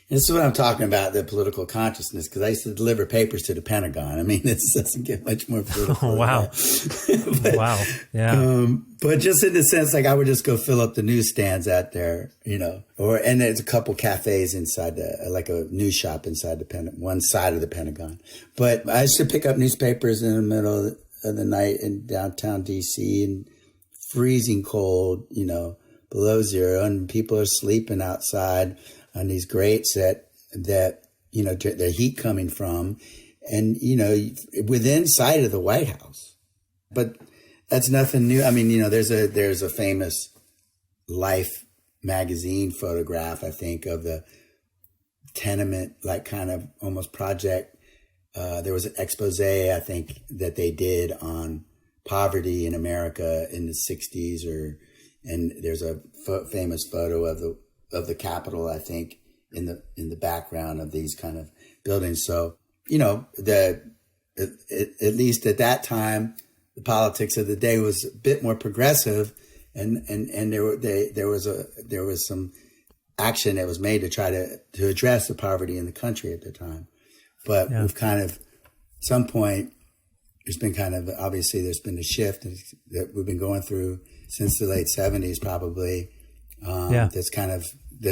[SPEAKER 4] And this is what I'm talking about, the political consciousness, because I used to deliver papers to the Pentagon. I mean, it doesn't get much more political.
[SPEAKER 1] Oh, wow. Wow. Yeah.
[SPEAKER 4] But just in the sense, like I would just go fill up the newsstands out there, and there's a couple cafes inside like a news shop inside one side of the Pentagon. But I used to pick up newspapers in the middle of the night in downtown DC, and freezing cold, below zero, and people are sleeping outside on these grates that the heat coming from, and within sight of the White House. But that's nothing new. I mean, there's a famous Life magazine photograph, I think, of the tenement, like kind of almost project. There was an expose, I think, that they did on poverty in America in the 60s, and there's a famous photo of the Capitol, I think, in the background of these kind of buildings. So, at least at that time, the politics of the day was a bit more progressive, and there was some action that was made to try to address the poverty in the country at the time. But we've kind of, at some point, there's been a shift that we've been going through since the late 70s, probably. That's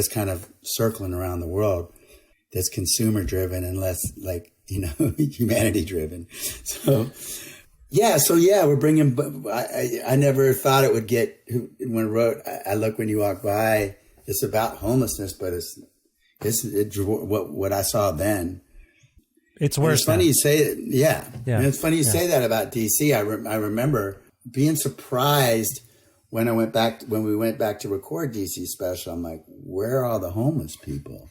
[SPEAKER 4] kind of circling around the world. That's consumer driven and less like humanity driven. So we're bringing. I never thought it would get when I wrote "I Look When You Walk By." It's about homelessness, but it's what I saw then.
[SPEAKER 1] It's worse.
[SPEAKER 4] It's funny you say it. Yeah. And it's funny you say that about DC. I remember being surprised when we went back to record DC Special. I'm like, where are all the homeless people?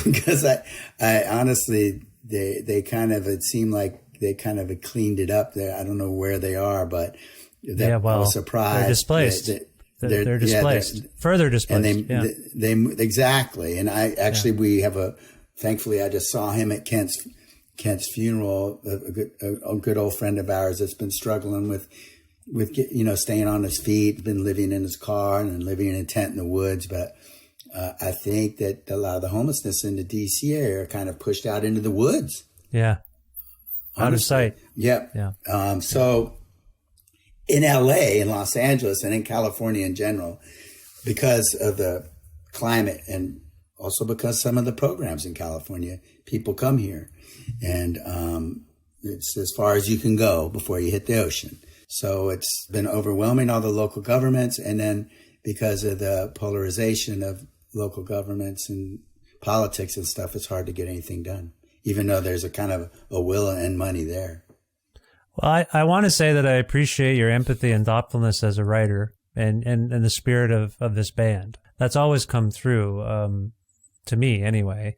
[SPEAKER 4] Because I honestly, they kind of, it seemed like they kind of had cleaned it up there. I don't know where they are, but I was surprised.
[SPEAKER 1] They're displaced. They're displaced. Further displaced.
[SPEAKER 4] And they exactly. And we have thankfully I just saw him at Kent's funeral, a good old friend of ours that's been struggling with staying on his feet, been living in his car and living in a tent in the woods. But I think that a lot of the homelessness in the DC area are kind of pushed out into the woods.
[SPEAKER 1] Yeah. Out of sight.
[SPEAKER 4] Yep. Yeah. So in LA, in Los Angeles, and in California in general, because of the climate, and also because some of the programs in California, people come here, and it's as far as you can go before you hit the ocean. So it's been overwhelming all the local governments, and then because of the polarization of local governments and politics and stuff, it's hard to get anything done, even though there's a kind of a will and money there.
[SPEAKER 1] Well, I want to say that I appreciate your empathy and thoughtfulness as a writer, and the spirit of this band. That's always come through, to me anyway.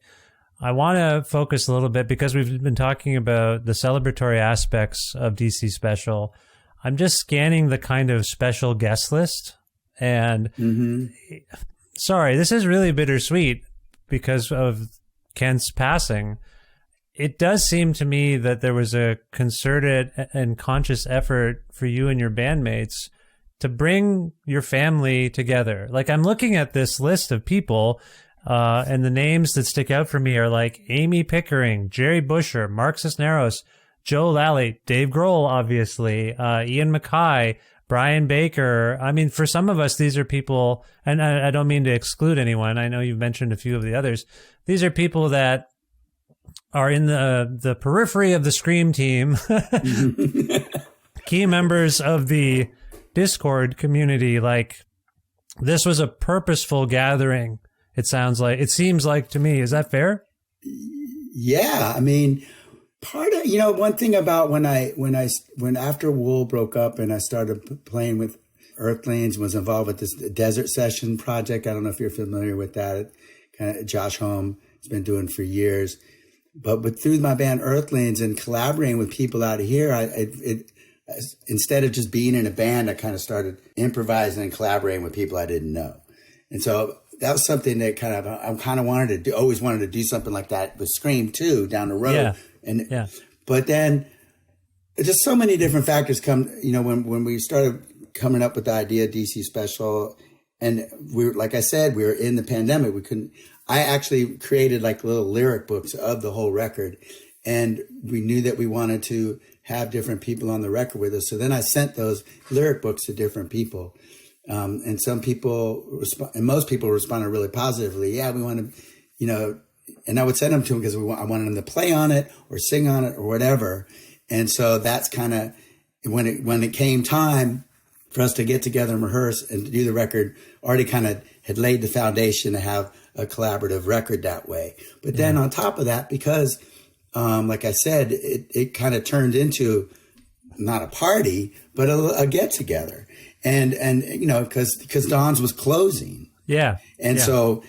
[SPEAKER 1] I want to focus a little bit, because we've been talking about the celebratory aspects of DC Special. I'm just scanning the kind of special guest list, and sorry, this is really bittersweet because of Kent's passing. It does seem to me that there was a concerted and conscious effort for you and your bandmates to bring your family together. Like, I'm looking at this list of people, and the names that stick out for me are like Amy Pickering, Jerry Busher, Mark Cisneros, Joe Lally, Dave Grohl, obviously, Ian MacKaye, Brian Baker. I mean, for some of us, these are people, and I don't mean to exclude anyone. I know you've mentioned a few of the others. These are people that are in the periphery of the Scream team, key members of the Discord community. Like, this was a purposeful gathering. It seems like to me. Is that fair?
[SPEAKER 4] Yeah. I mean, part of, one thing about when after Wool broke up and I started playing with Earthlings, was involved with this Desert Session project. I don't know if you're familiar with that. Kind of Josh Home has been doing for years. But through my band Earthlings and collaborating with people out here, instead of just being in a band, I kind of started improvising and collaborating with people I didn't know. And so that was something that always wanted to do something like that with Scream too, down the road.
[SPEAKER 1] Yeah.
[SPEAKER 4] But then just so many different factors come, when we started coming up with the idea of DC Special, and like I said, we were in the pandemic. I actually created like little lyric books of the whole record, and we knew that we wanted to have different people on the record with us. So then I sent those lyric books to different people. And some people and most people responded really positively. Yeah, we want to, and I would send them to them because I wanted them to play on it or sing on it or whatever. And so that's kind of when it came time for us to get together and rehearse and to do the record, already kind of had laid the foundation to have a collaborative record that way. But then on top of that, because like I said, it kind of turned into not a party, but a get together. And because Don's was closing.
[SPEAKER 1] Yeah.
[SPEAKER 4] And so,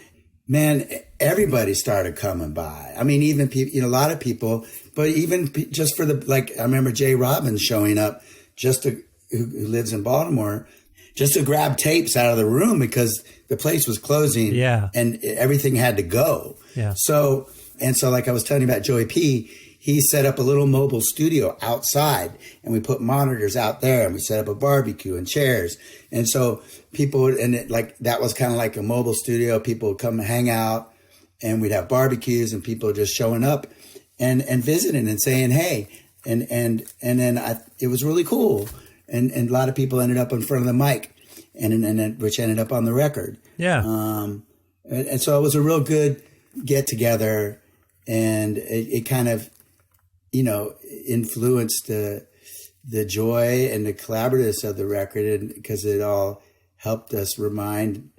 [SPEAKER 4] man, everybody started coming by. I mean, even people, a lot of people, but even just for I remember Jay Robbins showing up who lives in Baltimore, just to grab tapes out of the room because the place was closing.
[SPEAKER 1] Yeah.
[SPEAKER 4] And everything had to go.
[SPEAKER 1] Yeah.
[SPEAKER 4] So like I was telling you about Joey P., he set up a little mobile studio outside, and we put monitors out there, and we set up a barbecue and chairs. And so that was kind of like a mobile studio. People would come and hang out, and we'd have barbecues and people just showing up and visiting and saying, hey, and then it was really cool. And a lot of people ended up in front of the mic and which ended up on the record.
[SPEAKER 1] Yeah.
[SPEAKER 4] And so it was a real good get together, and it kind of, influenced the joy and the collaborativeness of the record, and because it all helped us remind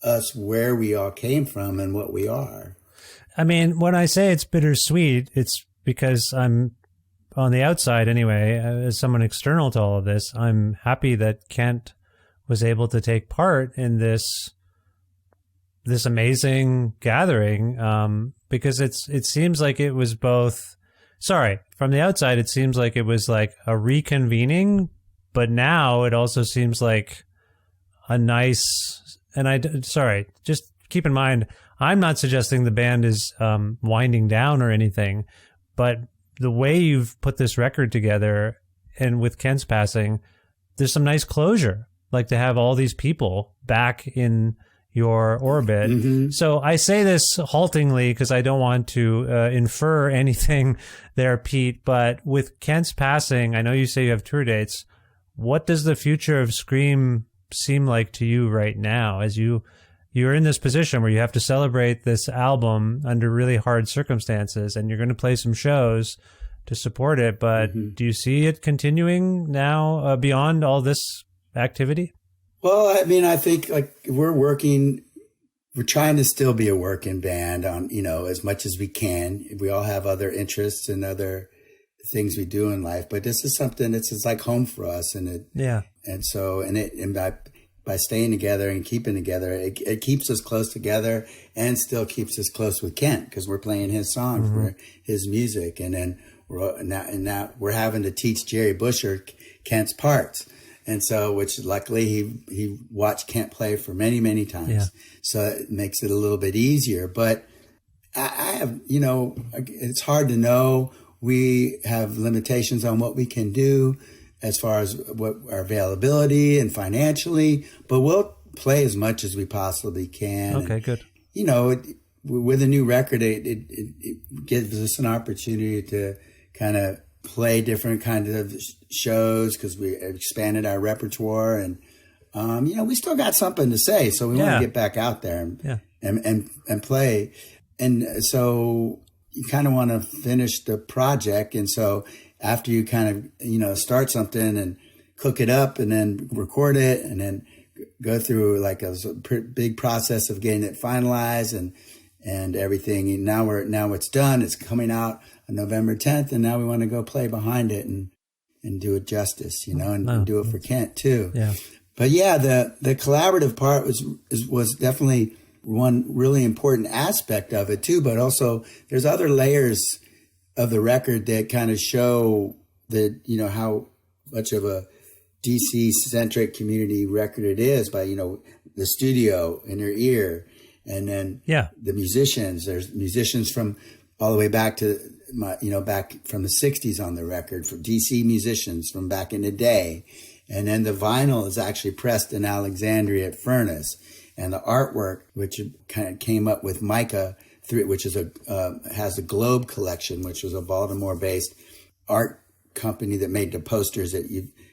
[SPEAKER 4] us where we all came from and what we are.
[SPEAKER 1] I mean, when I say it's bittersweet, it's because I'm on the outside anyway, as someone external to all of this. I'm happy that Kent was able to take part in this amazing gathering, because it seems like it was both. Sorry, from the outside, it seems like it was like a reconvening, but now it also seems like a nice. And just keep in mind, I'm not suggesting the band is winding down or anything, but the way you've put this record together, and with Kent's passing, there's some nice closure, like to have all these people back in your orbit. Mm-hmm. So I say this haltingly because I don't want to infer anything there, Pete, but with Kent's passing, I know you say you have tour dates. What does the future of Scream seem like to you right now as you you're in this position where you have to celebrate this album under really hard circumstances, and you're going to play some shows to support it. But do you see it continuing now beyond all this activity?
[SPEAKER 4] Well, I mean, I think like we're trying to still be a working band on, as much as we can. We all have other interests and other things we do in life, but this is something that's like home for us. And by staying together and keeping together, it keeps us close together and still keeps us close with Kent, because we're playing his songs, for his music. And then now we're having to teach Jerry Busher Kent's parts. And so, which luckily he watched Kent play for many, many times. Yeah. So it makes it a little bit easier. But I have, it's hard to know. We have limitations on what we can do as far as what our availability and financially, but we'll play as much as we possibly can.
[SPEAKER 1] Okay,
[SPEAKER 4] and,
[SPEAKER 1] good.
[SPEAKER 4] With a new record, it gives us an opportunity to kind of play different kinds of shows, because we expanded our repertoire, and we still got something to say, so we want to get back out there and play. And so you kind of want to finish the project, and so after you kind of start something and cook it up and then record it and then go through like a big process of getting it finalized and everything, and now it's done, it's coming out on November 10th, and now we want to go play behind it and do it justice, and do it for Kent too. Yeah. But yeah, the collaborative part was definitely one really important aspect of it too, but also there's other layers of the record that kind of show that, how much of a DC centric community record it is by, the studio in your ear. And then the musicians, there's musicians from all the way back to back from the 60s on the record, for DC musicians from back in the day. And then the vinyl is actually pressed in Alexandria at Furnace. And the artwork, which kind of came up with Micah, which is has a Globe collection, which was a Baltimore-based art company that made the posters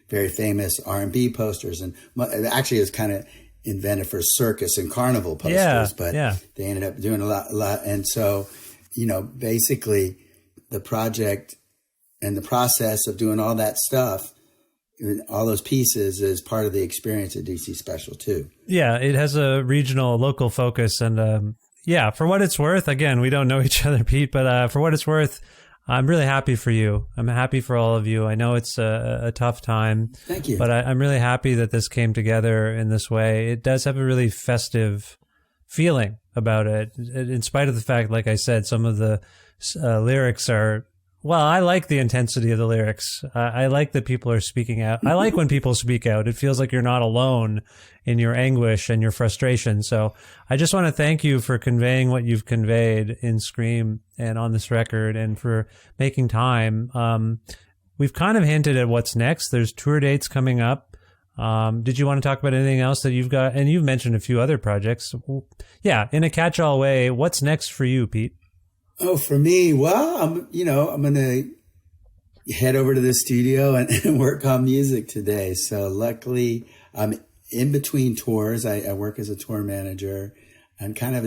[SPEAKER 4] very famous R&B posters, and actually it was kind of invented for circus and carnival posters, but they ended up doing a lot. And so, basically the project and the process of doing all that stuff, all those pieces, is part of the experience at DC Special too. Yeah,
[SPEAKER 1] it has a regional, local focus, and for what it's worth, again, we don't know each other, Pete, but for what it's worth, I'm really happy for you. I'm happy for all of you. I know it's a tough time.
[SPEAKER 4] Thank you.
[SPEAKER 1] But I'm really happy that this came together in this way. It does have a really festive feeling about it, in spite of the fact, like I said, some of the lyrics are... Well, I like the intensity of the lyrics. I like that people are speaking out. I like when people speak out. It feels like you're not alone in your anguish and your frustration. So I just want to thank you for conveying what you've conveyed in Scream and on this record, and for making time. We've kind of hinted at what's next. There's tour dates coming up. Did you want to talk about anything else that you've got? And you've mentioned a few other projects. Yeah, in a catch-all way, what's next for you, Pete?
[SPEAKER 4] Oh, for me, well, I'm going to head over to the studio and work on music today. So luckily, I'm in between tours. I work as a tour manager, and kind of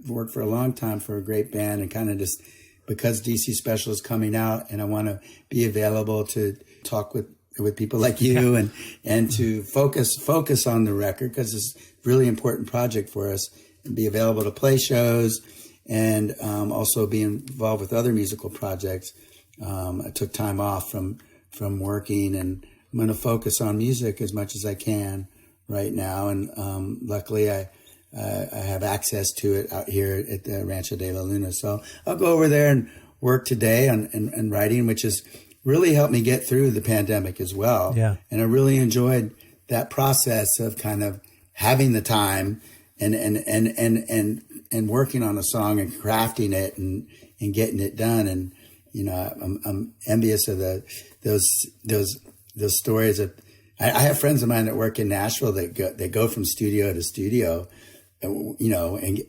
[SPEAKER 4] worked for a long time for a great band, and kind of just because DC Special is coming out, and I want to be available to talk with people like you and to focus on the record, because it's a really important project for us, and be available to play shows. And also be involved with other musical projects. I took time off from working, and I'm going to focus on music as much as I can right now. And luckily, I have access to it out here at the Rancho de la Luna. So I'll go over there and work today on writing, which has really helped me get through the pandemic as well. Yeah. And I really enjoyed that process of kind of having the time and working on a song and crafting it and getting it done. And, I'm envious of those stories of, I have friends of mine that work in Nashville that go from studio to studio, and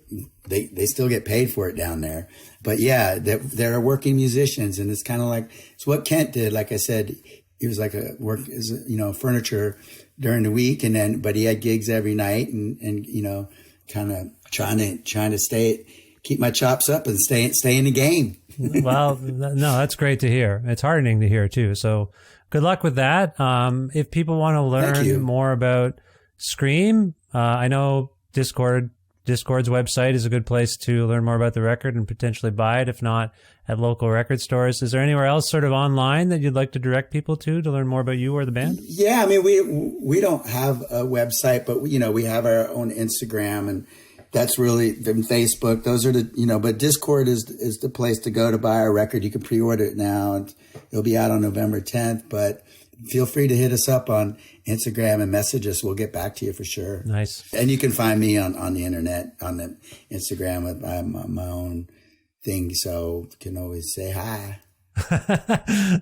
[SPEAKER 4] they still get paid for it down there. But yeah, there are working musicians, and it's kind of like, it's what Kent did. Like I said, he was like furniture during the week, but he had gigs every night, and kind of trying to keep my chops up and stay in the game.
[SPEAKER 1] Well, no, that's great to hear. It's heartening to hear too. So good luck with that. If people want to learn more about Scream, I know Discord's website is a good place to learn more about the record and potentially buy it, if not at local record stores. Is there anywhere else sort of online that you'd like to direct people to learn more about you or the band?
[SPEAKER 4] Yeah, I mean, we don't have a website, but we have our own Instagram, and that's really from Facebook. Those are but Discord is the place to go to buy our record. You can pre-order it now, and it'll be out on November 10th, but feel free to hit us up on Instagram and message us. We'll get back to you for sure.
[SPEAKER 1] Nice.
[SPEAKER 4] And you can find me on the internet, on the Instagram with my own thing. So you can always say hi.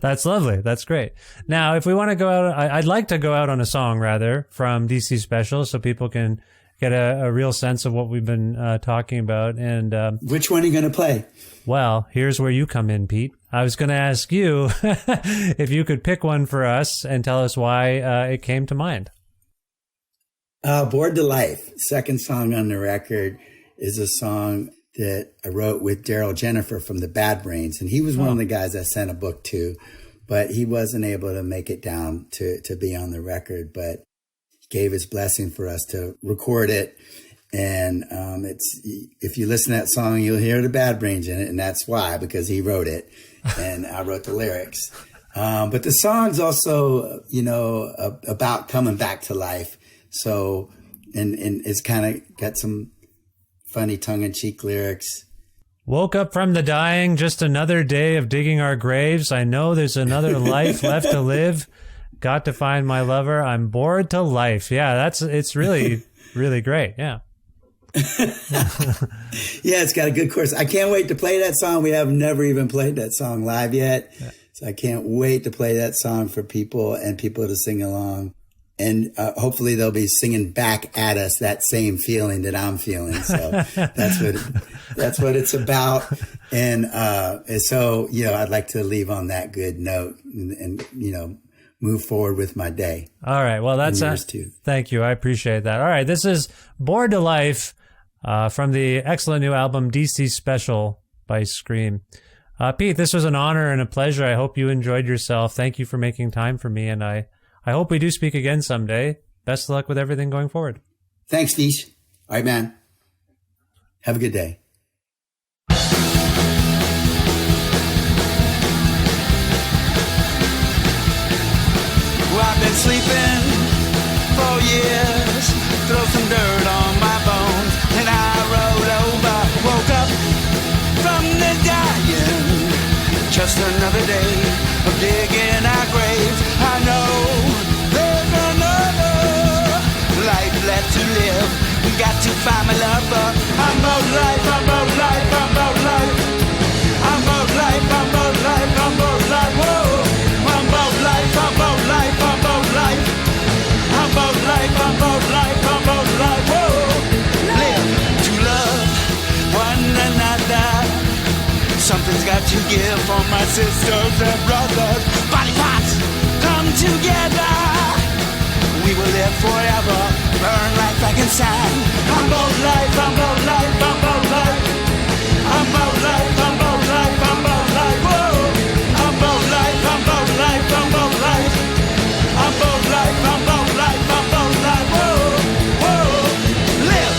[SPEAKER 1] That's lovely. That's great. Now, if we want to go out, I'd like to go out on a song rather from DC Special so people can get a real sense of what we've been talking about. And
[SPEAKER 4] which one are you going to play?
[SPEAKER 1] Well, here's where you come in, Pete. I was going to ask you if you could pick one for us and tell us why it came to mind.
[SPEAKER 4] Bored to Life, second song on the record, is a song that I wrote with Daryl Jennifer from the Bad Brains. And he was one of the guys I sent a book to, but he wasn't able to make it down to be on the record, but gave his blessing for us to record it. And if you listen to that song, you'll hear the Bad Brains in it. And that's why, because he wrote it and I wrote the lyrics. But the song's also, about coming back to life. So, and it's kind of got some funny tongue-in-cheek lyrics.
[SPEAKER 1] Woke up from the dying, just another day of digging our graves. I know there's another life left to live. Got to find my lover. I'm bored to life. Yeah, it's really, really great. Yeah.
[SPEAKER 4] Yeah, it's got a good chorus. I can't wait to play that song. We have never even played that song live yet. Yeah. So I can't wait to play that song for people and people to sing along. And hopefully they'll be singing back at us that same feeling that I'm feeling. So that's what it's about. And so, I'd like to leave on that good note and move forward with my day.
[SPEAKER 1] All right. Well, that's
[SPEAKER 4] yours too.
[SPEAKER 1] Thank you. I appreciate that. All right. This is Bored to Life from the excellent new album DC Special by Scream. Pete, this was an honor and a pleasure. I hope you enjoyed yourself. Thank you for making time for me. And I hope we do speak again someday. Best of luck with everything going forward.
[SPEAKER 4] Thanks, Vish. All right, man. Have a good day.
[SPEAKER 5] Well, I've been sleeping for years, throw some dirt on my bones, and I rolled over, woke up from the dying, just another day of digging our graves. I know there's another life left to live, got to find my lover. I'm about life, I'm about life, I'm about life, I'm about life, I'm about life, I'm about life, whoa. I'm about life, I'm about life, I'm about life, I'm about life, I'm about life, I'm about life, whoa. Live to love one another. Something's got to give for my sisters and brothers. Body parts come together. We will live forever, burn like Frankenstein. I'm about life, I'm about life, I'm about life, I'm about life, I'm about life, I'm about life, whoa. I'm about life, I'm about life, I'm about life, I'm about life, I'm about life, I'm about life, whoa, whoa, live.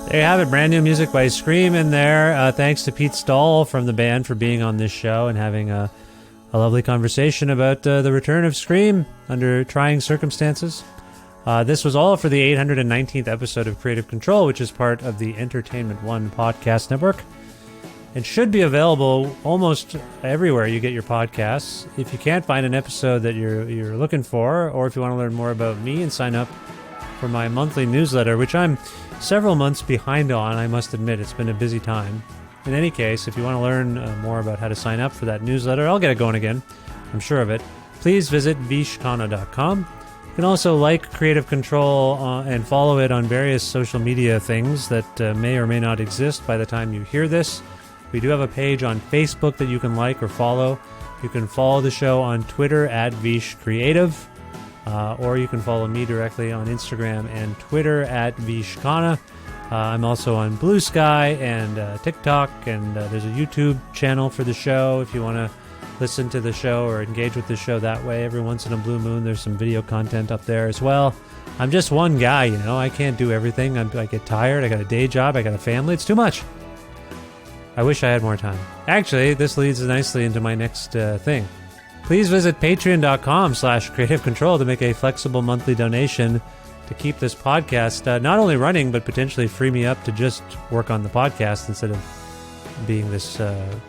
[SPEAKER 1] There you have it, brand new music by Scream in there. Thanks to Pete Stahl from the band for being on this show and having a lovely conversation about the return of Scream under trying circumstances. This was all for the 819th episode of Creative Control, which is part of the Entertainment One podcast network. It should be available almost everywhere you get your podcasts. If you can't find an episode that you're looking for, or if you want to learn more about me and sign up for my monthly newsletter, which I'm several months behind on, I must admit. It's been a busy time. In any case, if you want to learn more about how to sign up for that newsletter, I'll get it going again. I'm sure of it. Please visit vishkhanna.com. You can also like Creative Control and follow it on various social media things that may or may not exist by the time you hear this. We do have a page on Facebook that you can like or follow. You can follow the show on Twitter at VishCreative. or you can follow me directly on Instagram and Twitter at Vishkana. I'm also on Blue Sky and TikTok, and there's a YouTube channel for the show if you want to listen to the show or engage with the show that way. Every once in a blue moon, there's some video content up there as well. I'm just one guy, you know. I can't do everything. I get tired. I got a day job. I got a family. It's too much. I wish I had more time. Actually, this leads nicely into my next thing. Please visit patreon.com/creative control to make a flexible monthly donation to keep this podcast not only running, but potentially free me up to just work on the podcast instead of being this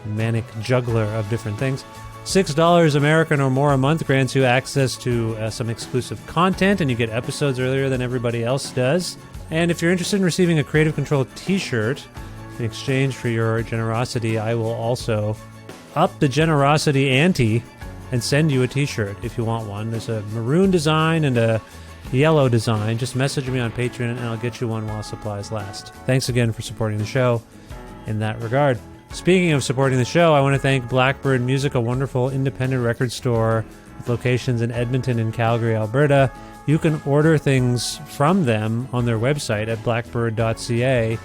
[SPEAKER 1] manic juggler of different things. $6 American or more a month grants you access to some exclusive content, and you get episodes earlier than everybody else does. And if you're interested in receiving a Creative Control t-shirt in exchange for your generosity, I will also up the generosity ante and send you a t-shirt if you want one. There's a maroon design and a yellow design. Just message me on Patreon and I'll get you one while supplies last. Thanks again for supporting the show in that regard. Speaking of supporting the show, I want to thank Blackbird Music, a wonderful independent record store with locations in Edmonton and Calgary, Alberta. You can order things from them on their website at blackbird.ca,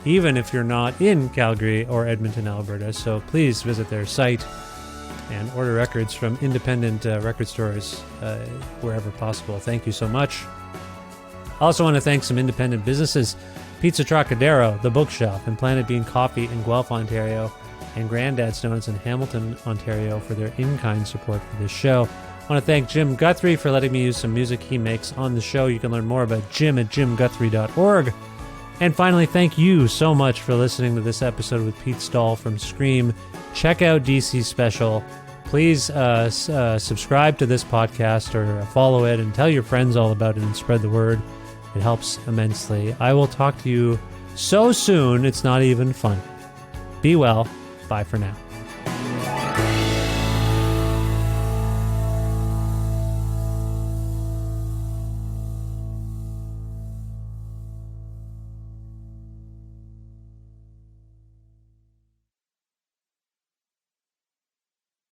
[SPEAKER 1] even if you're not in Calgary or Edmonton, Alberta. So please visit their site and order records from independent record stores wherever possible. Thank you so much. I also want to thank some independent businesses: Pizza Trocadero, The Bookshelf, and Planet Bean Coffee in Guelph, Ontario, and Grandad's Donuts in Hamilton, Ontario for their in-kind support for this show. I want to thank Jim Guthrie for letting me use some music he makes on the show. You can learn more about Jim at jimguthrie.org. And finally, thank you so much for listening to this episode with Pete Stahl from Scream. Check out DC Special. Please subscribe to this podcast or follow it and tell your friends all about it and spread the word. It helps immensely. I will talk to you so soon, it's not even fun. Be well. Bye for now.